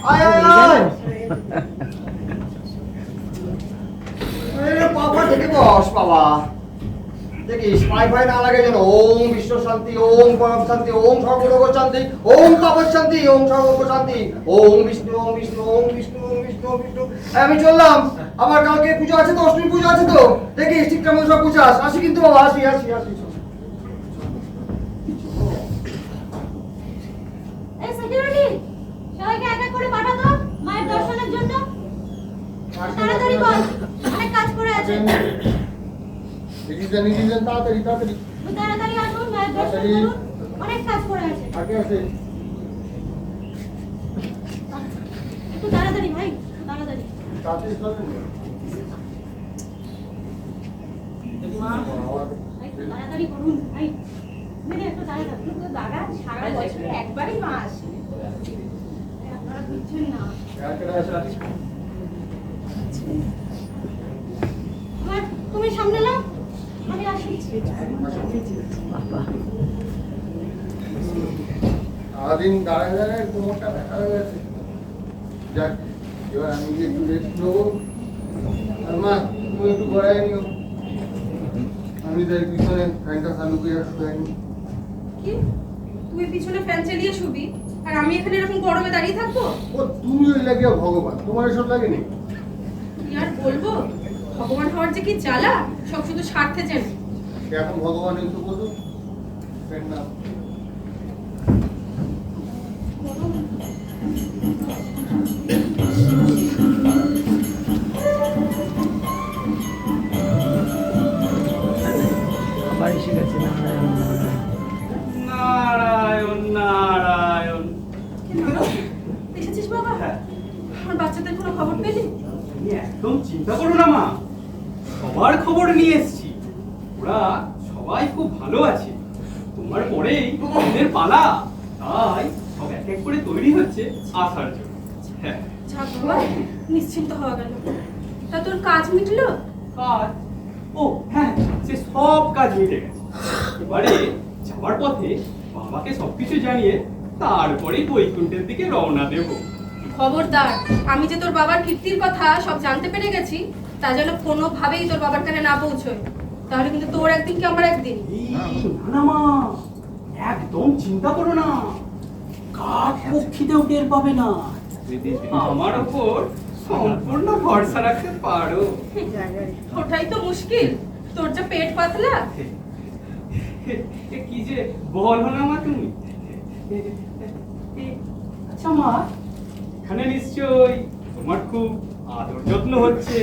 আয় আয় আয়। বাবা দেখে বস বাবা, দেখিস পাই ফাই না লাগে যেন। ওম বিশ্ব শান্তি ওম পরম শান্তি ওম সর্বলোক শান্তি ওম তাপস শান্তি ওম সর্বলোক শান্তি ওম বিষ্ণু ওম বিষ্ণু ওম বিষ্ণু ওম বিষ্ণু ওম বিষ্ণু। আমি চললাম, আমার কালকে পুজো আছে তো, অষ্টমী পুজো আছে তো, দেখিস ঠিকঠাক মতো সব পুজো আসি কিন্তু বাবা, আসি আসি আসি। এই সিকিউরিটি, সবাইকে এক এক করে পাঠা দাও মায়ের দর্শনের জন্য। তাড়াতাড়ি কর, অনেক কাজ করে আছে। তাড়াতাড়ি তাড়াতাড়ি তাড়াতাড়ি আসুন, মায়ের দর্শন করুন, অনেক কাজ করে আছে। আগে আছে। একটু তাড়াতাড়ি ভাই, তাড়াতাড়ি। তাড়াতাড়ি তাড়াতাড়ি। একটু তাড়াতাড়ি করুন ভাই, মেরে একটু তাড়াতাড়ি। কিন্তু দাদা সারা বছরে একবারই মা আসে, আপনারা বুঝছেন না। এবার তুমি সামনে নাও, আমি আসি। সারাদিন দাঁড়ায় দাঁড়ায় কোমরটা ব্যথা হয়ে গেছে। যাক, এবার আমি গিয়ে একটু রেস্ট নেবো। আর মা, তুমি একটু গড়ায় নিও, আমি তাই পিছনে ফ্যানটা চালু করে শুয়ে নি। কি তুই পিছনে ফ্যান চালিয়ে শুবি আর আমি এখানে এরকম গরমে দাঁড়িয়ে থাকবো? ও তুমি ওই লাগিয়ে ভগবান, তোমার এসব লাগেনি? কি আর বলবো, ভগবান হওয়ার যে কি জ্বালা, সব শুধু স্বার্থে যেন। এখন ভগবান একটু বলো ফ্যান নাও। নারায়ণ নারায়ণ। এসেছিস বাবা? আমার বাচ্চাদের কোনো খবর পেলি? তুমি একদম চিন্তা করো না মা, সবার খবর নিয়ে এসেছি, ওরা সবাই খুব ভালো আছে। তোমার পরেই ওদের পালা, তাই সব এক এক করে তৈরি হচ্ছে আসার জন্য। হ্যাঁ, যাক বাবা, নিশ্চিন্ত হওয়া গেল। তা তোর কাজ মিটলো? কাজ? ও হ্যাঁ, সে সব কাজ মিটে গেছে। এবারে যাওয়ার পথে বাবাকে সবকিছু জানিয়ে তারপরেই বৈকুণ্ঠের দিকে রওনা দেবো। খবরদার, আমি যে তোর বাবার কীর্তির কথা সব জানতে পেরে গেছি, তা যেন কোনোভাবেই তোর বাবার কানে না পৌঁছয়, তাহলে কিন্তু তোর একদিন কি আমার একদিন। না মা, একদম চিন্তা করো না, কাক পক্ষীতেও টের পাবে না। আমার ওপর সম্পূর্ণ ভরসা রাখতে পারো। ওটাই তো মুশকিল, তোর যে পেট পাতলা। কি যে বলো না মা তুমি। আচ্ছা মা, এখানে নিশ্চয়ই তোমার খুব আদর যত্ন হচ্ছে,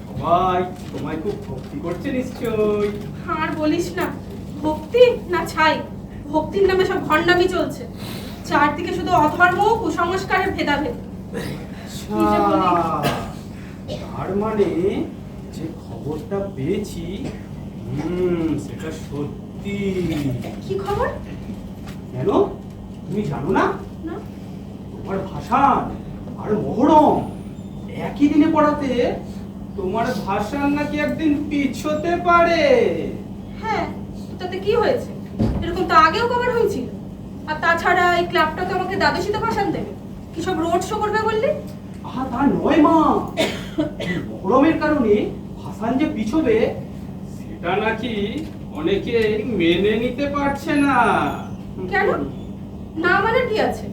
সবাই তোমায় খুব ভক্তি করছে নিশ্চয়ই। আর বলিস না, ভক্তি না ছাই, ভক্তির নামে সব ভণ্ডামি চলছে, চারদিকে শুধু অধর্ম কুসংস্কারের ভেদাভেদ। তার মানে যে খবরটা পেয়েছি সেটা সত্যি। কি খবর? কেন, তুমি জানো না? না। তোমার ভাষান আর মহরম একই দিনে পড়াতে তোমার ভাষান নাকি একদিন পিছোতে পারে। হ্যাঁ, তাতে কি হয়েছে? এরকম তো আগেও কভার হয়েছিল। আর তাছাড়া এই ক্লাবটা তো আমাকে দ্বাদশীতে ভাষণ দেবে, কি সব রোড শো করবে বললি? আহা, তা নয় মা, মহরমের কারণে ভাষান যে পিছোবে সেটা নাকি অনেকে মেনে নিতে পারছে না। কেন? না মানে কি আছে,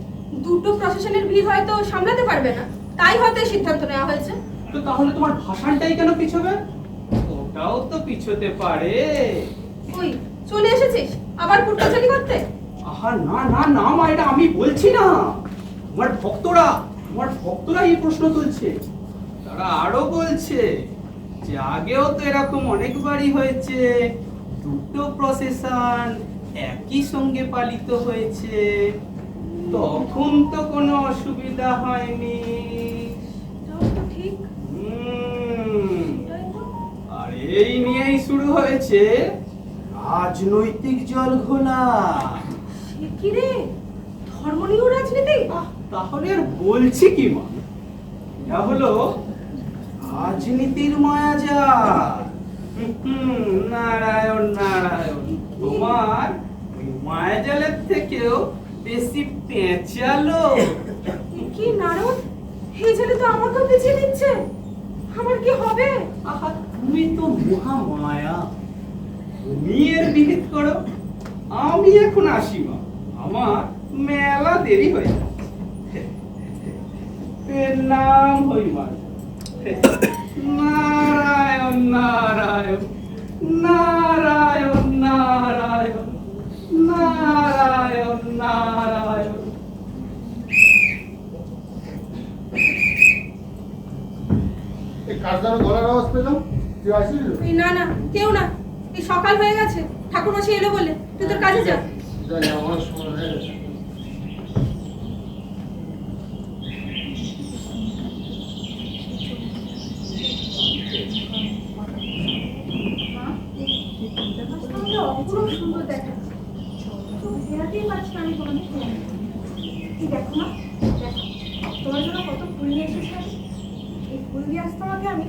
দুটো প্রশাসনের ভিড় হয়তো সামলাতে পারবে না, তাই হয়তো এই সিদ্ধান্ত নেওয়া হয়েছে। তো তাহলে তোমার ভাষানটাই কেন পিছোবে? ওটাও তো পিছোতে পারে। ওই চলে এসেছিস, আবার কুটকাচালি করতে? আহা না না না মা, এটা আমি বলছি না, আমার ভক্তরা এই প্রশ্ন তুলছে। তারা আরো বলছে যে আগেও তো এরকম অনেকবারই হয়েছে, দুটো প্রসেশন একই সঙ্গে পালিত হয়েছে, তখন তো কোনো অসুবিধা হয়নি। এটাও তো ঠিক। এটাই তো। আর এই নিয়েই শুরু হয়েছে রাজনৈতিক জল ঘোলা। সে কি রে, ধর্ম নিয়েও রাজনীতি? তাহলে আর বলছি কি মা, এটা হলো রাজনীতির মায়াজাল। নারায়ণ নারায়ণ, তোমার ওই মায়াজালের থেকেও বেশি পেঁচালো। কি নারদ, এই ছেলে তো আমাকেও পিছিয়ে দিচ্ছে, আমার কি হবে? আহা তুমি তো মহামায়া, তুমি এর বিহিত করো, আমি এখন আসি মা, আমার মেলা দেরি হয়ে যাচ্ছে। এর নাম হই মা। নারায়ণ নারায়ণ নারায়ণ নারায়ণ নারায়ণ নারায়ণ। কার যেন গলার আওয়াজ পেলাম, কেউ আসছিল? এই না না, কেউ না, এই সকাল হয়ে গেছে, ঠাকুর মশাই এলো বলে। তুই তোর কাজে যা। জানি আমার সময় হয়ে গেছে। অপূর্ব সুন্দর দেখাচ্ছে, তো ফেরাতেই পারছি না আমি তোমাদের ফোন। এই দেখো মা, দেখো তোমার জন্য কত ফুল নিয়ে এসেছি আমি। এই ফুল দিয়ে আজ তোমাকে আমি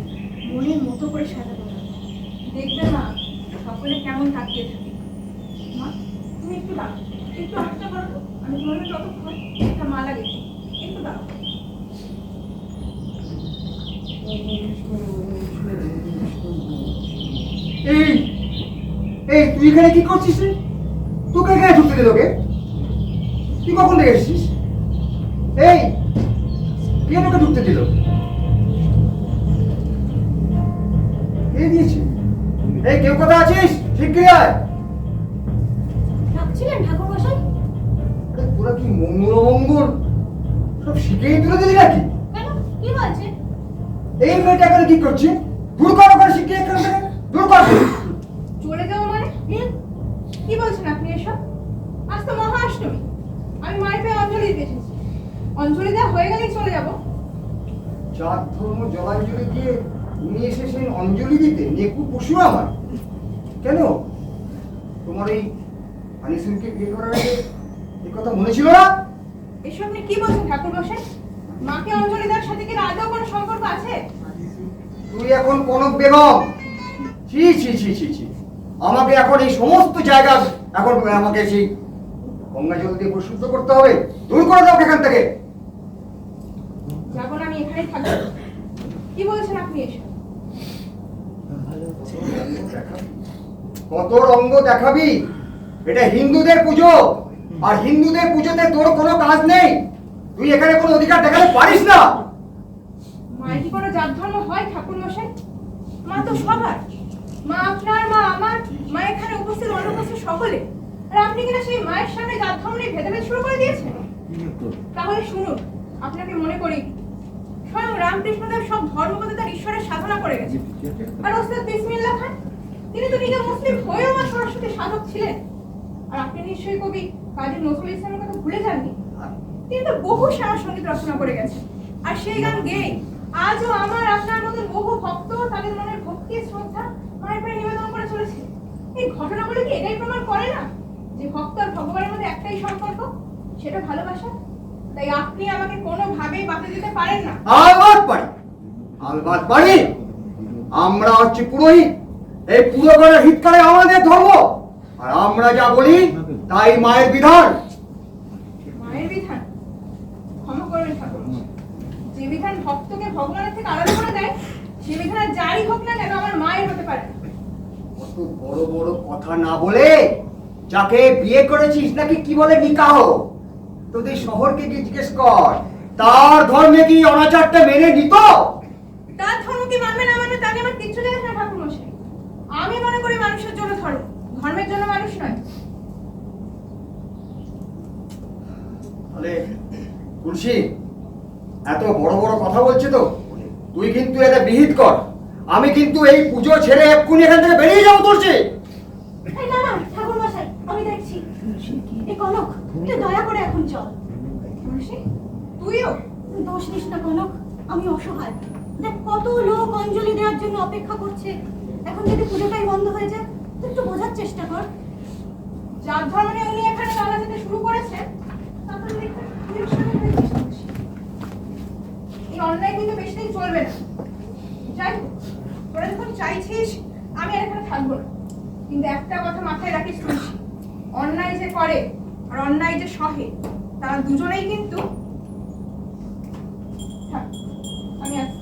মনের মতো করে সাজাবো। দেখবে মা, সকলে কেমন তাকিয়ে থাকে। মা তুমি একটু দাও, একটু হাতটা করো তো, আমি তোমাদের যতক্ষণ একটা মালা গেছি, একটু দাও। এই এই তুই এখানে কি করছিস রে? তোকে এখানে ঢুকতে দিল কে? তুই কখন থেকে এসেছিস? এই কে তোকে ঢুকতে দিল? কে দিয়েছে? এই কেউ কোথায় আছিস? শিগগিরই আয়। ডাকছিলেন ঠাকুর মশাই? আরে তোরা কি মঙ্গল মঙ্গল সব শিখেই তুলে দিলি নাকি? কেন, কি বলছে? এই মেয়েটা এখানে কি করছে? দূর কর ওখানে শিখিয়ে এখান থেকে, দূর কর। চলে যাও মানে? কি বলছেন আপনি এসব? আজ তো মহা অষ্টমী, আমি মায়ের পায়ে অঞ্জলি দিতে এসেছি। অঞ্জলি দেওয়া হয়ে গেলেই চলে যাব। জাত ধর্ম জলাঞ্জলি দিয়ে উনি এসেছেন অঞ্জলি দিতে, নেকু পশু আমার। কেন তোমার এই আনিসুলকে বিয়ে করার আগে এই কথা মনে ছিল না? এসব নিয়ে কি বলছেন ঠাকুর মশাই? মাকে অঞ্জলি দেওয়ার সাথে কি আদৌ কোনো সম্পর্ক আছে? তুই এখন কনক বেগম, ছি ছি ছি ছি ছি, আমাকে এখন এই সমস্ত জায়গা এখন আমাকে সেই গঙ্গা জল দিয়ে পরিশুদ্ধ করতে হবে। দূর করে দাও এখান থেকে। যাবো না, আমি এখানেই থাকবো। কি বলছেন আপনি এসব? কত রঙ্গ দেখাবি? এটা হিন্দুদের পুজো, আর হিন্দুদের পুজোতে তোর কোনো কাজ নেই। তুই এখানে কোনো অধিকার দেখাতে পারিস না। মায়ের কি কোনো জাত ধর্ম হয় ঠাকুর মশাই? মা তো সবার, মা আপনার, মা আমার, মা এখানে উপস্থিত অনুপস্থিত সকলে। আর আপনি কিনা সেই মায়ের সামনে জাত ধর্ম নিয়ে ভেদাভেদ শুরু করে দিয়েছেন। তাহলে শুনুন, আপনাকে মনে করি স্বয়ং রামকৃষ্ণদেব সব ধর্মপথে তার ঈশ্বরের সাধনা করে গেছে। আর ওস্তাদ বিসমিল্লাহ খান, তিনি তো নিজে মুসলিম হয়েও মা সরস্বতী সাধক ছিলেন। আর আপনি নিশ্চয়ই কবি কাজী নজরুল ইসলামের কথা ভুলে যাননি। তিনি তো বহু শ্যামা সঙ্গীত রচনা করে গেছেন, আর সেই গান গেয়ে আজও আমার আপনার মতন বহু ভক্ত তাদের মনের ভক্তি শ্রদ্ধা মায়ের পায়ে নিবেদন করে চলেছে। এই ঘটনাগুলো কি এটাই প্রমাণ করে না যে ভক্ত আর ভগবানের মধ্যে একটাই সম্পর্ক, সেটা ভালোবাসা? তাই আপনি আমাকে কোনোভাবেই বাধা দিতে পারেন না। আলবাত পারি, আলবাত পারি। আমরা হচ্ছে পুরোহিত, এই পুরোগণের হিত করে আমাদের ধর্ম, আর আমরা যা বলি তাই মায়ের বিধান। মায়ের বিধান? ক্ষমা করবেন ঠাকুর, যে বিধান ভক্তকে ভগবানের থেকে আলাদা করে দেয়, সে বিধান আর যাই হোক না কেন আমার মায়ের হতে পারে না। অত বড় বড় কথা না বলে যাকে বিয়ে করেছিস নাকি কি বলে নিকাহ, তোদের শহরকে গিয়ে জিজ্ঞেস কর তার ধর্মে কি অনাচারটা মেনে নিত? তার ধর্ম কি মানবে না মানবে তাকে আমার কিচ্ছু দেখে না ঠাকুর মশাই। আমি মনে করি মানুষের জন্য ধর্ম, ধর্মের জন্য মানুষ নয়। তাহলে তুলসী এত বড় বড় কথা বলছে তো, তুই কিন্তু এটা বিহিত কর। আমি কিন্তু এই পুজো ছেড়ে এক্ষুনি এখান থেকে বেরিয়ে যাবো তুলসী। এই না না ঠাকুর মশাই, আমি দেখছি। এই কনক, তুই দয়া করে এখন চল। তুলসী, তুইও? দোষ নিস না কনক, আমি অসহায়। দেখ কত লোক অঞ্জলি দেওয়ার জন্য অপেক্ষা করছে। এখন যদি পুজোটাই বন্ধ হয়ে যায়, তুই একটু বোঝার চেষ্টা কর। যার ধর্মে উনি এখানে নালা দিতে শুরু করেছে, তারপরে দেখতে তুইও সাথে হয়েছিস তুলসী। এই অন্যায় কিন্তু বেশি দিন চলবে না। যাই হোক, তোরা যখন চাইছিস আমি আর এখানে থাকবো না, কিন্তু একটা কথা মাথায় রাখিস তুলসী, অন্যায় যে করে আর অন্যায় যে সহে, তারা দুজনেই কিন্তু থাক, আমি আসছি।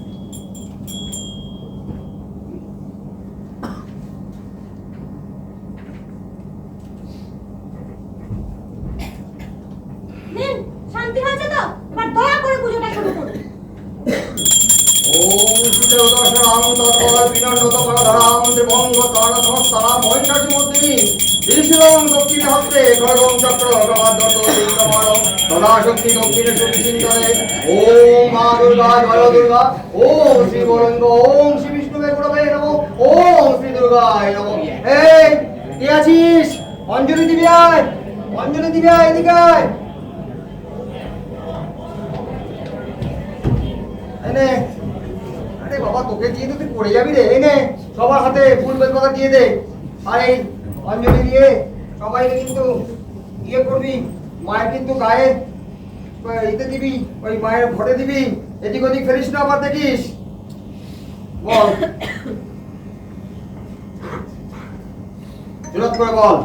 নিন, শান্তি হয়েছে তো? এবার দয়া করে পুজোটা শুরু করুন। ওম সুদেবদর্শনাং তৎপর বিনন্নত করধরাং দেবঙ্গ তান সংস্থানাং মহিষাসুমূর্তিনি বিষ্ণুং দক্ষিণে হস্তে খড়গং চক্র প্রভাদ্রত দীর্ঘমাণং তদা শক্তি দক্ষিণে শক্তি চিন্তনে। ওম মা দুর্গা জয় দুর্গা। ওম শ্রী বরঙ্গ। ওম শ্রী বিষ্ণুবে গুরবে নমঃ। ওম শ্রী দুর্গায় নমঃ। এই কে আছিস? অঞ্জলি দিবি আয়, অঞ্জলি দিবি আয়, এদিকে আয়। এনে আরে বাবা, তোকে দিয়ে তো তুই পড়ে যাবি রে। এই নে সবার হাতে ফুল বেলপাতা দিয়ে দে। আর এই অঞ্জলি দিয়ে সবাইকে কিন্তু ইয়ে করবি, মায়ের কিন্তু গায়ে ইতে দিবি, ওই মায়ের ভোটে দিবি। এদিক ওদিক ফেরিস না, আবার দেখিস। বল, জোরাত করে বল।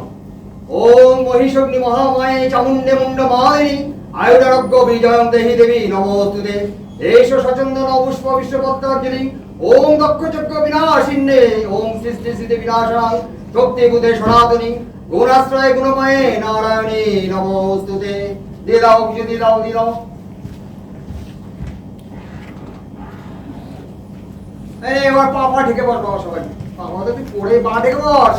ওম মহিষগ্নি মহামায়ে চামুণ্ডে মুন্ড মায়িনী আয়ুরারোগ্য বিজয়ং দেহি দেবী নমস্তুতে। এষ সচন্দন পুষ্প বিশ্বপত্রাঞ্জলি। ওম দক্ষযজ্ঞ বিনাশিন্নে। ওম সৃষ্টি স্থিতি বিনাশায় শক্তি বুধে সনাতনী গুণাশ্রয় গুণময়ে নারায়ণী নমস্তুতে। দিয়ে দাও, দিয়ে দাও, দিয়ে দাও। এই এবার পা পা ঢেকে বস বাবা, সবাই পা তুই পড়ে পা ঢেকে বস।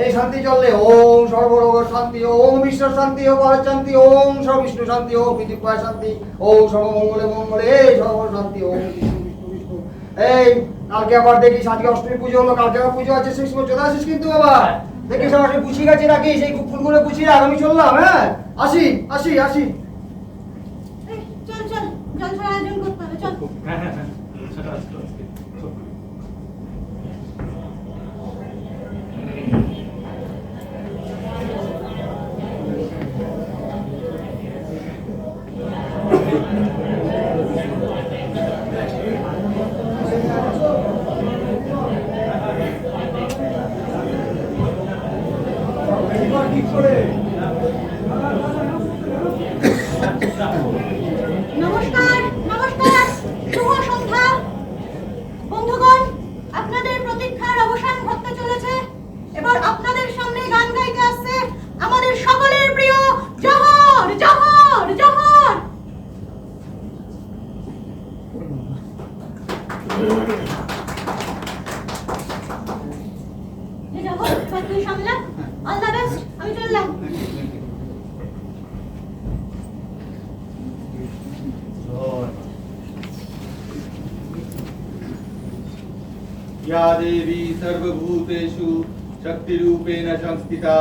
এই শান্তি চললে ওম সর্বরোগ শান্তি, ওম বিশ্ব শান্তি, ওম ভারত শান্তি, ওম সর্বিষ্ণু শান্তি, ওম পৃথিবী শান্তি, ওম সর্বমঙ্গলে মঙ্গলে, এই সর্ব শান্তি, ওম বিষ্ণু বিষ্ণু বিষ্ণু। এই কালকে আবার দেখিস, আজকে অষ্টমী পুজো হলো, কালকে আবার পুজো আছে, শেষ চলে আসিস কিন্তু আবার। দেখিস আমার গুছিয়ে গেছে রাখিস, এই ফুলগুলো গুছিয়ে রাখ, আমি চললাম। হ্যাঁ, আসি আসি আসি। এই, চল চল, জলসার আয়োজন করতে হবে, চল। হ্যাঁ হ্যাঁ হ্যাঁ, সেটা আজকে আজকে চল। নমস্কার, নমস্কার, শুভ সন্ধ্যা। বন্ধুগণ, আপনাদের প্রতীক্ষার অবসান ঘটতে চলেছে। এবার আপনাদের সামনে গান গাইতে আসছে আমাদের সকলের প্রিয় জহর জহর জহর। এই জহর, এবার তুই সামলা। অল দ্য বেস্ট, আমি চললাম। या देवी सर्वभूतेषु शक्तिरूपेण संस्थिता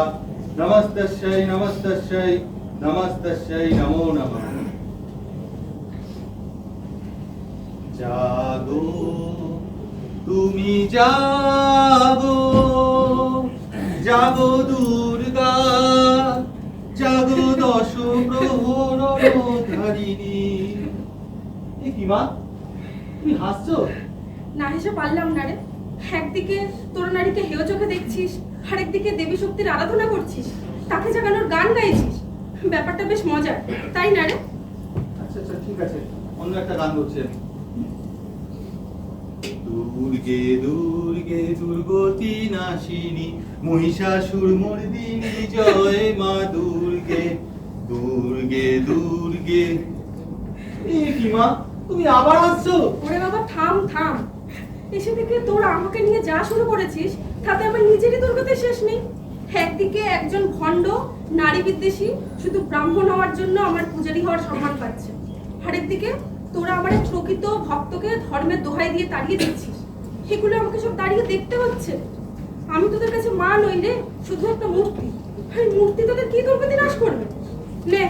नमस्तस्यै नमस्तस्यै नमस्तस्यै नमो नमः। जागो তুমি জাগো, জাগো দুর্গা, জাগো দশ প্রহরধারিণী। এ কি মা, তুমি হাসছো? না হেসে পারলাম না রে। একদিকে তোর নারীকে হেয় চোখে দেখছিস, আর একদিকে দেবী শক্তির আরাধনা করছিস, তাকে জাগানোর গান গাইছিস। ব্যাপারটা বেশ মজার, তাই না রে? আচ্ছা আচ্ছা, ঠিক আছে, অন্য একটা গান করছি আমি। দুর্গে দুর্গে দুর্গতি নাশিনী মহিষাসুর মর্দিনী জয় মা দুর্গে দুর্গে দুর্গে। এ কি মা, তুমি আবার আসছো? ওরে বাবা থাম থাম, এসে থেকে তোরা আমাকে নিয়ে যা শুরু করেছিস তাতে আমার নিজেরই দুর্গতির শেষ নেই। একদিকে একজন ভণ্ড নারী বিদ্বেষী শুধু ব্রাহ্মণ হওয়ার জন্য আমার পূজারী হওয়ার সম্মান পাচ্ছে, আরেকদিকে তোরা আমার এক প্রকৃত ভক্তকে ধর্মের দোহাই দিয়ে তাড়িয়ে দিচ্ছিস। এগুলো আমাকে সব দাঁড়িয়ে দেখতে হচ্ছে। আমি তোদের কাছে মা নই রে, শুধু একটা মূর্তি। আর এই মূর্তি তোদের কি তোর প্রতি নাশ করবে? নে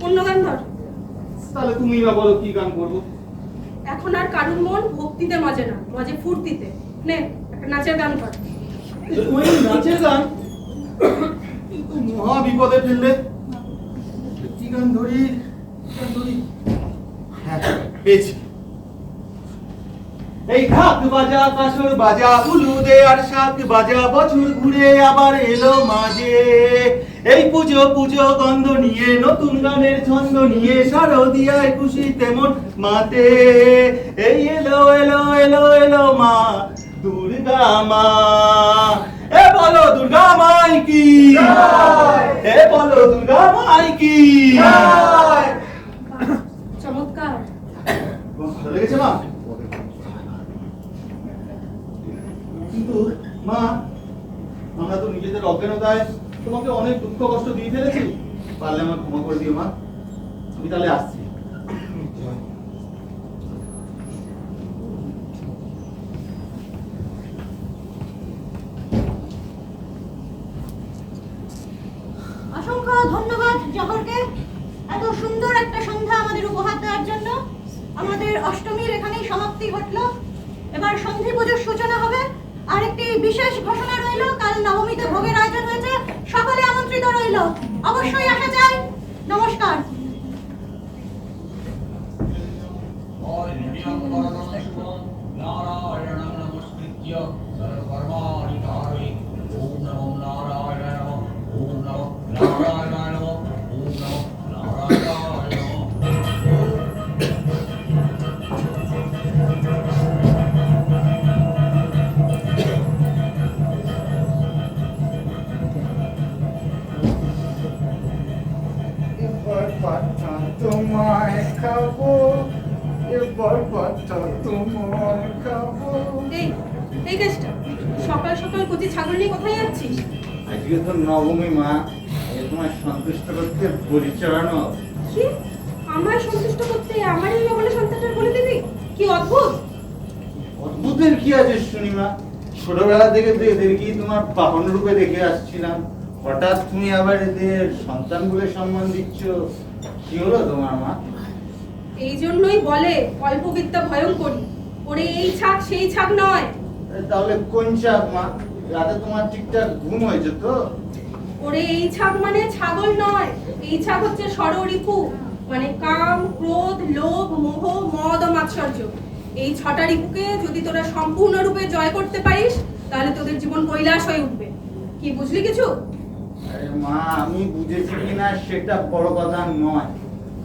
অন্য গান ধর। তাহলে তুমি বা বলো কি গান করবো? এখন আর কারুর মন ভক্তিতে মজে না, মজে ফুর্তিতে। নে একটা নাচের গান কর। ওই নাচের গান কিন্তু মহা বিপদে ফেললে। কি গান ধরি? হ্যাঁ, পেয়েছি। এই ঢাক বাজা কাসর বাজা উলুদে আর শাক বাজা, বছর ঘুরে আবার এলো মাঝে। এই পুজো পুজো গন্ধ নিয়ে, নতুন গানের ছন্দ নিয়ে, শারদিয়ায় খুশি তেমন মাতে। এই এলো এলো এলো এলো মা দুর্গা মা। এ বলো দুর্গা মাই কি, এ বলো দুর্গা মাই কি। চমৎকার। ভালো লেগেছে মা? কিন্তু মা, আমরা তো নিজেদের অজ্ঞানতায় তোমাকে অনেক দুঃখ কষ্ট দিয়ে ফেলেছি। পারলে আমার ক্ষমা করে দিও মা। আমি তাহলে আসছি। অসংখ্য ধন্যবাদ জহরকে এত সুন্দর একটা সন্ধ্যা আমাদের উপহার দেওয়ার জন্য। আমাদের অষ্টমীর এখানেই সমাপ্তি ঘটলো। এবার সন্ধি পুজোর সূচনা হবে। আরেকটি বিশেষ ঘোষণা রইল, কাল নবমীতে ভোগের আয়োজন হয়েছে, সকলে আমন্ত্রিত রইল, অবশ্যই আসা যায়। নমস্কার। এবার পাঠা তোমায় খাবো, এবার পাঠা তোমায় খাবো। এই এই কাজটা সকাল সকাল কচি ছাগল নিয়ে কোথায় যাচ্ছিস? আজকে তো নবমী মা, তোমায় সন্তুষ্ট করতে বলি চড়ানো। কি আমায় সন্তুষ্ট করতে আমার এই বলে সন্তানটা বলে দিবি? কি অদ্ভুত। অদ্ভুতের কি আছে শুনি মা? ছোটবেলা থেকে এদেরকে তোমার পাপন রূপে দেখে আসছিলাম, হঠাৎ তুমি আবার এদের সন্তান বলে সম্মান দিচ্ছ। কি হলো তোমার মা? এই জন্যই বলে অল্প বিদ্যা ভয়ঙ্করী। ওরে এই ছাগ সেই ছাগ নয়। তাহলে কোন চাপ মা? রাতে তোমার ঠিকঠাক ঘুম হয়েছে তো? ওরে এই ছাগ মানে ছাগল নয়, এই ছাগ হচ্ছে ষড়রিপু, মানে কাম, ক্রোধ, লোভ, মোহ, মদ ও মাৎসর্য। এই ছটা রিপুকে যদি তোরা সম্পূর্ণরূপে জয় করতে পারিস, তাহলে তোদের জীবন কৈলাস হয়ে উঠবে। কি বুঝলি কিছু? আরে মা, আমি বুঝেছি কিনা সেটা বড় কথা নয়।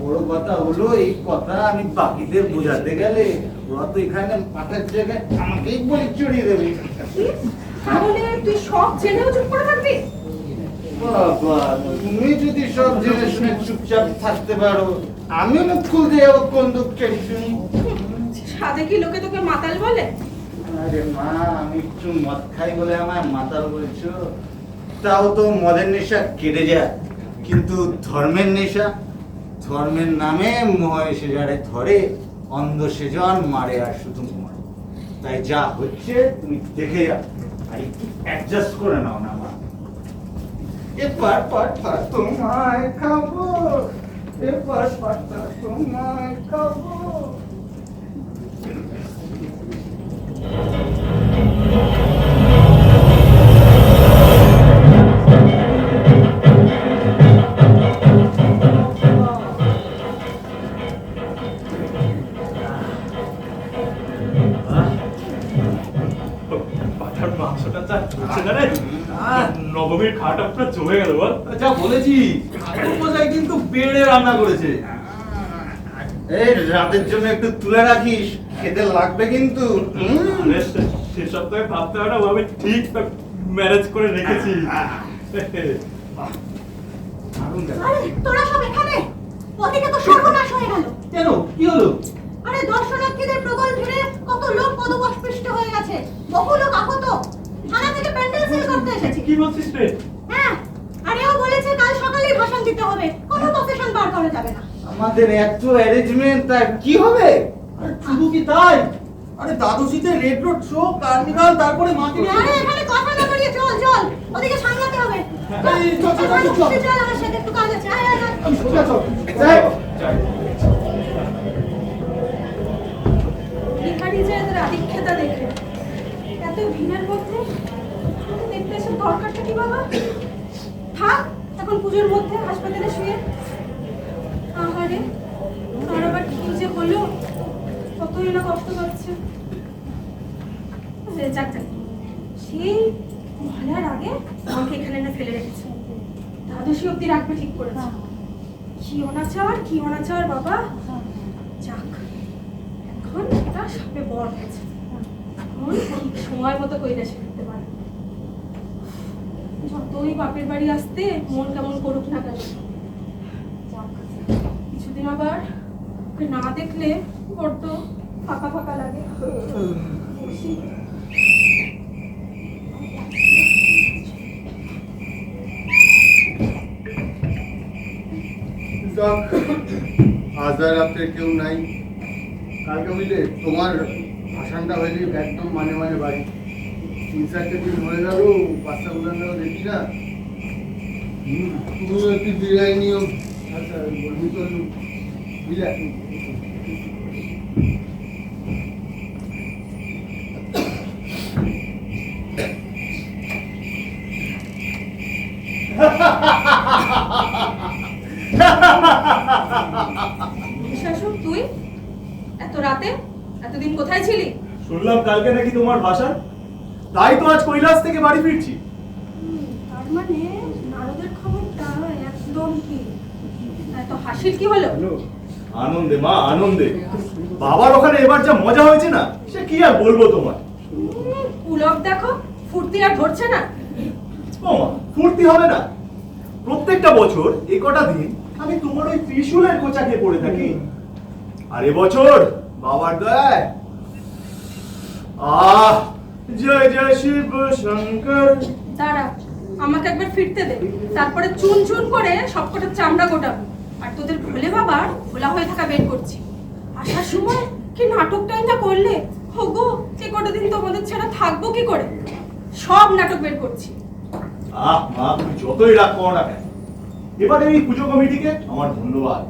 বড় কথা হলো এই কথা আমি বাকিদের বোঝাতে গেলে ওরা তো এখানে মাথার জায়গায় আমাকেই বলি চড়িয়ে দেবে। কি? তাহলে তুই সব জেনেও চুপ করে থাকবি? বাবা, তুমি যদি সব জেনে শুনে চুপচাপ থাকতে পারো, আমি মুখ খুলতে যাবো কোন দুঃখে শুনি? সাধে কি লোকে তোকে মাতাল বলে? আরে মা, আমি একটু মদ খাই বলে আমায় মাতাল বলছো? তাও তো মদের নেশা কেটে যায়, কিন্তু ধর্মের নেশা, ধর্মের নামে মোহ এসে যারে ধরে, অন্ধ সেজন মারে আর শুধু মরে। তাই যা হচ্ছে তুমি দেখে যাও, আর একটু অ্যাডজাস্ট করে নাও না মা। এবার পাঠা তোমায় খাবো, এবার পাঠা তোমায় খাবো। পাঠার মাংসটা যা চলছে না রে, নবমীর খাটা পুরো জমে গেল বল। যা বলেছি, মশাই কিন্তু বেড়ে রান্না করেছে। এই রাতের জন্য একটু তুলে রাখিস, খেতে লাগবে কিন্তু। আরে সে সপ্তাহে ভাবতে হবে না, আমি ঠিক ম্যানেজ করে রেখেছি। আরে তোরা সব এখানে? ওদিকে তো সর্বনাশ হয়ে গেল। কেন, কি হলো? আরে দর্শনার্থীদের প্রবল ভিড়ে কত লোক পদস্পৃষ্ট হয়ে গেছে, বহু লোক আহত। থানা থেকে প্যান্ডেল সিল করতে এসেছি। কি বলছিস রে? হ্যাঁ অবশ্যই ভাষণ দিতে হবে, কোনো প্রফেশন বার করা যাবে না। আমাদের এত অ্যারেঞ্জমেন্ট তার কি হবে? আরে শুধু কি তাই, আরে দ্বাদশীতে রেড রোড শো, কার্নিভাল, তারপরে মাকে নিয়ে আরে এখানে কথা না বলিয়ে চল চল, ওদিকে সামলাতে হবে। এই, চল, চল, চল, চল। চল, আমার সাথে একটু কাজ আছে। আয়, আয়, আয়। আমি সোজা চল। ভিখারি যে এদের আদিক্ষেতা দেখে এত ভিড়ের মধ্যে দেখতে এসে দরকারটা কি বাবা? থাক এখন পুজোর মধ্যে হাসপাতালে শুয়ে। আহারে তার আবার কি যে হলো, কতই না কষ্ট পাচ্ছে। যাক যাক, সেই মহালয়ার আগে আমাকে এখানে না ফেলে রেখেছে, দ্বাদশী অব্দি রাখবে ঠিক করেছে। কি অনাচার বাবা। যাক এখন এটা সাপে বর হয়েছে, এখন ঠিক সময় মতো কৈলাসে ফিরতে পারে। যতই বাপের বাড়ি আসতে মন কেমন করুক না কেন, যাক কিছুদিন আবার ওকে না দেখলে বড্ড ফাঁকা ফাঁকা লাগে। বসি। যাক, আজ আর রাত্রে কেউ নাই। কালকে বুঝলে তোমার ভাষণটা হইলে একদম মানে মানে বাড়ি। 3-4 দিন হয়ে গেল বাচ্চা গুলো দেখি না। তুমিও একটু বিদায় নিও। আচ্ছা বলবি তো বিদায়। শাশুড় তুই এত রাতে এতদিন কোথায় ছিলি? শুনলাম কালকে নাকি তোমার ভাষণ, তাই তো আজ কৈলাস থেকে বাড়ি ফিরছি। তার মানে নারদের খবরটা একদম কি? এত হাসির কি হলো? আনন্দে মা, আনন্দে। বাবার ওখানে এবার যা মজা হয়েছে না, সে কি আর বলবো তোমার। পুলক দেখো, ফুর্তি আর ধরছে না। ও মা, ফুর্তি হবে না? প্রত্যেকটা বছর এই কটা দিন আমি তোমার ওই ত্রিশূলের কোচা খেয়ে পড়ে থাকি, আর এবছর বাবার দয়ায় জয় জয় শিব শঙ্কর। দাঁড়া, আমাকে একবার ফিরতে দে, তারপরে চুন চুন করে সবকটা চামড়া গোটাবো। আর তোদের ভোলে বাবার ভোলা হয়ে থাকা বের করছি। আসার সময় কি নাটকটাই না করলে, হোগো এ কটা দিন তোমাদের ছাড়া থাকবো কি করে? সব নাটক বের করছি। মা, তুমি যতই রাগ করো না কেন, এবারে এই পুজো কমিটিকে আমার ধন্যবাদ।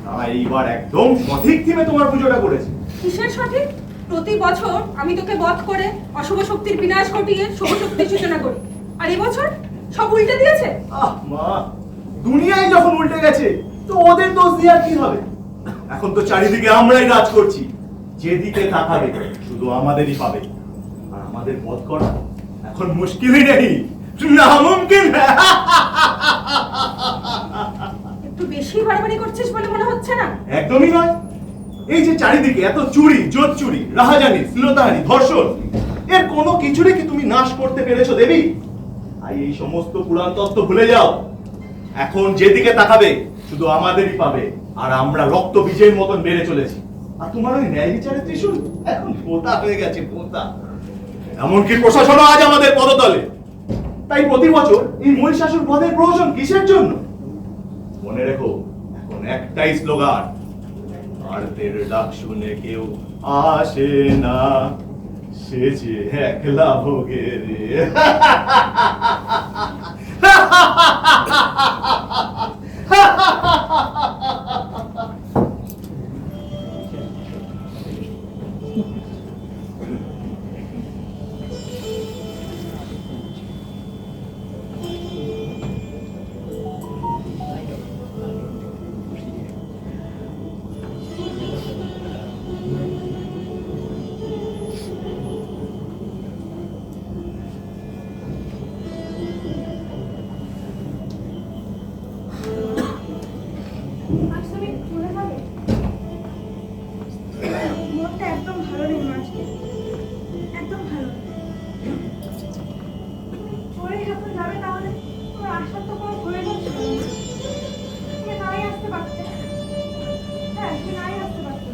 তারা এইবার একদম সঠিক থিমে তোমার পুজোটা করেছে। কিসের সঠিক? প্রতি বছর আমি তোকে বধ করে অশুভ শক্তির বিনাশ ঘটিয়ে শুভ শক্তির সূচনা করি, আর এবছর সব উল্টে দিয়েছে। মা, দুনিয়ায় যখন উল্টে গেছে তো ওদের দোষ দিয়ে আর কি হবে? এখন তো চারিদিকে আমরাই রাজ করছি, যেদিকে তাকাবে শুধু আমাদেরই পাবে। আর আমাদের বধ করা এখন মুশকিলই নেই, নামুমকিন। একটু বেশি বাড়াবাড়ি করছিস বলে মনে হচ্ছে না? একদমই নয়। এই যে চারিদিকে এত চুরি, জোত চুরি, রাহাজানি, শ্লীলতাহানি, ধর্ষণ, এর কোনো কিছুরই কি তুমি নাশ করতে পেরেছো দেবী? আর এই সমস্ত পুরাণ তত্ত্ব ভুলে যাও। এখন যেদিকে তাকাবে শুধু আমাদেরই পাবে, আর আমরা রক্ত বীজের মতন বেড়ে চলেছি। আর তোমার ওই ন্যায় বিচারের ত্রিশূল এখন পোতা হয়ে গেছে, পোতা। এমনকি প্রশাসনও আজ আমাদের পদতলে। তাই প্রতি বছর এই মহিষাসুর বধের প্রহসন কিসের জন্য? মনে রেখো, এখন একটাই স্লোগান, ভারতের ডাক শুনে কেউ আসে না, সে যে একলা ভোগে রে। আজ তুমি চলে যাবে? মনটা একদম ভালো নেই আজকে, একদম ভালো নেই। চলে যখন যাবে তাহলে তোমার আসার তো কোনো প্রয়োজন ছিল না। তুমি নাই আসতে পারতে। হ্যাঁ, তুমি নাই আসতে পারতে।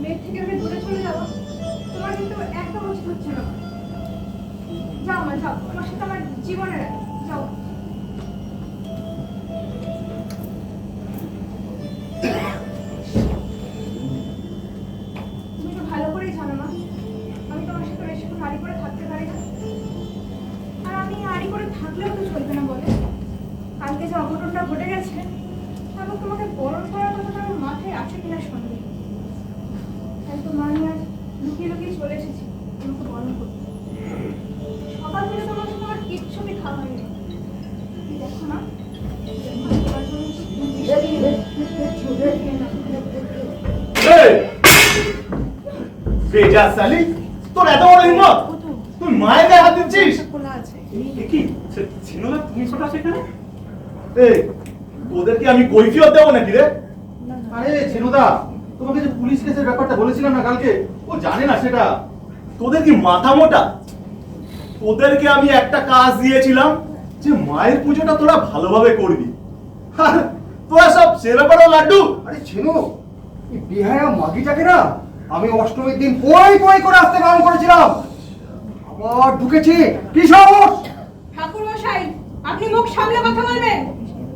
মেয়ের থেকে আমি দূরে চলে যাবো, তোমার কিন্তু একদম উচিত হচ্ছে না। যাও মা, যাও, তোমার সাথে আমার জীবনের যাও। বেজা সালি, তোর এত বড় হিম্মত, তুই মায়ের গায়ে হাত দিচ্ছিস? কি ছিনুদা তুমি হঠাৎ এখানে? এই, তোদেরকে আমি কৈফিয়ত দেবো নাকি রে? আরে ছেনুদা, তোমাকে যে পুলিশ কেসের ব্যাপারটা বলেছিলাম না কালকে, ও জানে না সেটা। তোদের কি মাথা মোটা? তোদেরকে আমি একটা কাজ দিয়েছিলাম যে মায়ের পুজোটা তোরা ভালোভাবে করবি, আর তোরা সব সেরে পড়ো লাড্ডু। আরে ছেনু, এই বিহায়া মাগিটাকে না আমি অষ্টমীর দিন পই পই করে আসতে বারণ করেছিলাম, আবার ঢুকেছি। কি সাহস! ঠাকুর মশাই, আপনি মুখ সামলে কথা বলবেন।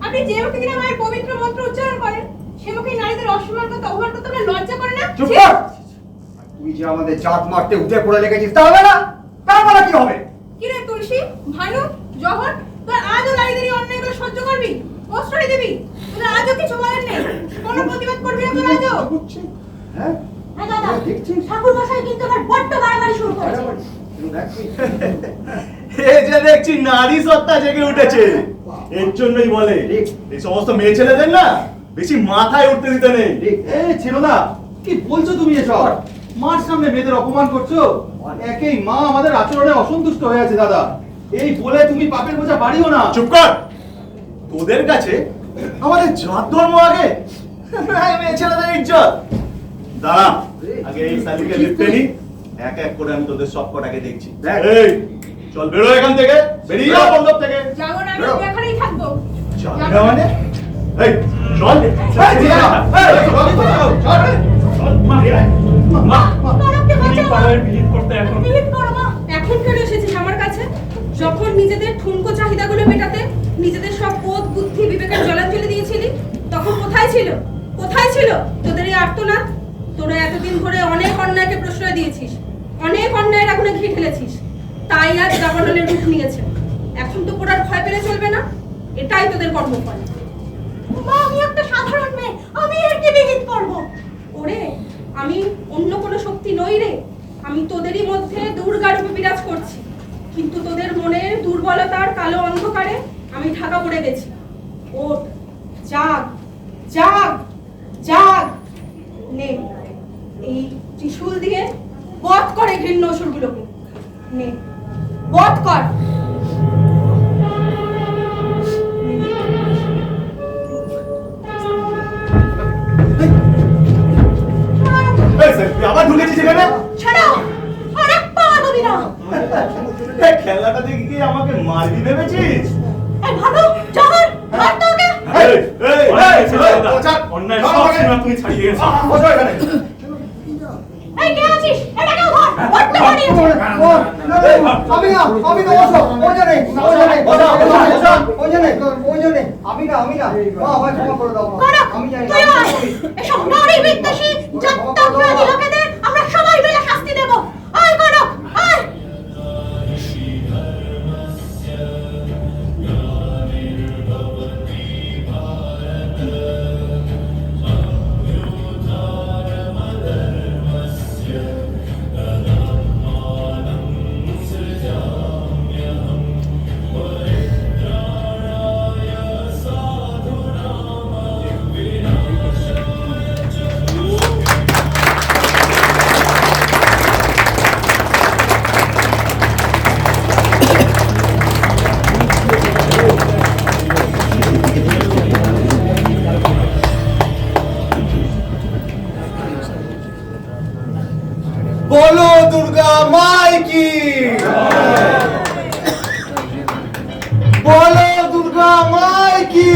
আপনি যে মুখে কিনা মায়ের পবিত্র মন্ত্র উচ্চারণ করেন, সে মুখে নারীদের অসম্মান করতে অপমান করতে আপনার লজ্জা করে না? চুপ কর! তুই যে আমাদের জাত মারতে উঠে পড়ে লেগেছিস, তা হবে না? তারপরে কি হবে? কি রে তুলসী, ভানু, জহর, তোর আজও নারীদের এই অন্যায়গুলো সহ্য করবি? প্রশ্রয় দিবি? তোদের আজও কিছু বলার নেই? কোনো প্রতিবাদ করবি না তোর আজও? হ্যাঁ? হ্যাঁ দাদা, দেখছিস? ঠাকুর মশাই কিন্তু আবার বড্ড বাড়াবাড়ি শুরু করেছে। এই যে দেখছি নারী সত্তা জেগে উঠেছে, এর জন্যই বলে এই সমস্ত মেয়ে ছেলেদের না বেশি মাথায় উঠতে দিতে নেই। এই ছেনুদা, কি বলছো তুমি এসব? মার সামনে মেয়েদের অপমান করছো। একেই মা আমাদের আচরণে অসন্তুষ্ট হয়ে আছে দাদা, এই বলে তুমি পাপের বোঝা বাড়িও না। চুপ কর! তোদের কাছে আমাদের জাত ধর্ম আগে, না এই মেয়ে ছেলেদের ইজ্জত। দাঁড়া, আগে এই শালিকে লিখতে নি, এক এক করে আমি তোদের সব কটাকে দেখছি। এই চল, বেরো এখান থেকে, বেরিয়ে যা মণ্ডপ থেকে। যাবো না, আমি এখানেই থাকবো। যাবি না মানে? এই চল, এই, ছেনুদা, এই, চল, চল, চল। এখন কেন এসেছিস আমার কাছে? যখন নিজেদের ঠুনকো চাহিদাগুলো মেটাতে নিজেদের সব বোধ বুদ্ধি বিবেকের জলাঞ্জলি দিয়েছিলি, তখন কোথায় ছিল? কোথায় ছিল তোদের এই আর্তনাদ? তোরা এতদিন ধরে অনেক অন্যায়কে প্রশ্রয় দিয়েছিস, অনেক অন্যায়ের আগুনে ঘি ঢেলেছিস, তাই আজ দাবানলের রূপ নিয়েছে। এখন তো পোড়ার ভয় পেলে চলবে না, এটাই তোদের কর্মফল। মা, আমি একটা সাধারণ মেয়ে, আমি এর কি বিহিত করব? ওরে, আমি অন্য কোনো শক্তি নই রে, আমি তোদেরই মধ্যে দুর্গা রূপে বিরাজ করছি, কিন্তু তোদের মনের দুর্বলতার কালো অন্ধকারে আমি ঢাকা পড়ে গেছি। ওঠ, জাগ, জাগ, জাগ। নে, এই ত্রিশূল দিয়ে বধ করে ঘৃণ্য অসুরগুলোকে। নে, বধ কর। এই স্যার, তুই আবার ঢুকেছিস এখানে? ছাড়াও, আর এক পা ধরি না। এই খেলাটা দেখে কি আমাকে মারবি ভেবেছিস? এই ভানু, জহর, মার তো ওকে। এই, এই, এই, অন্যায় সব সীমা তুমি ছাড়িয়ে গেছো। বসো এখানে। এই কে আছিস? এটাকেও ধর, বড্ড বাড়িয়েছে। আমি না, আমি না, বসো, ওই জানে, ওই জানে, ওই জানে, ওই জানে, আমি না, আমি না, মা, আমায় ক্ষমা করে দাও, মা। করো, আমি জানি না, তুইও আয়। আমি- এসব নারী বিদ্বেষী জাত্যন্তবাদী লোকেদের আমরা সবাই মিলে শাস্তি দেব। আয় করো, আয়। বলো দুর্গা মাই কি, বলো দুর্গা মাই কি।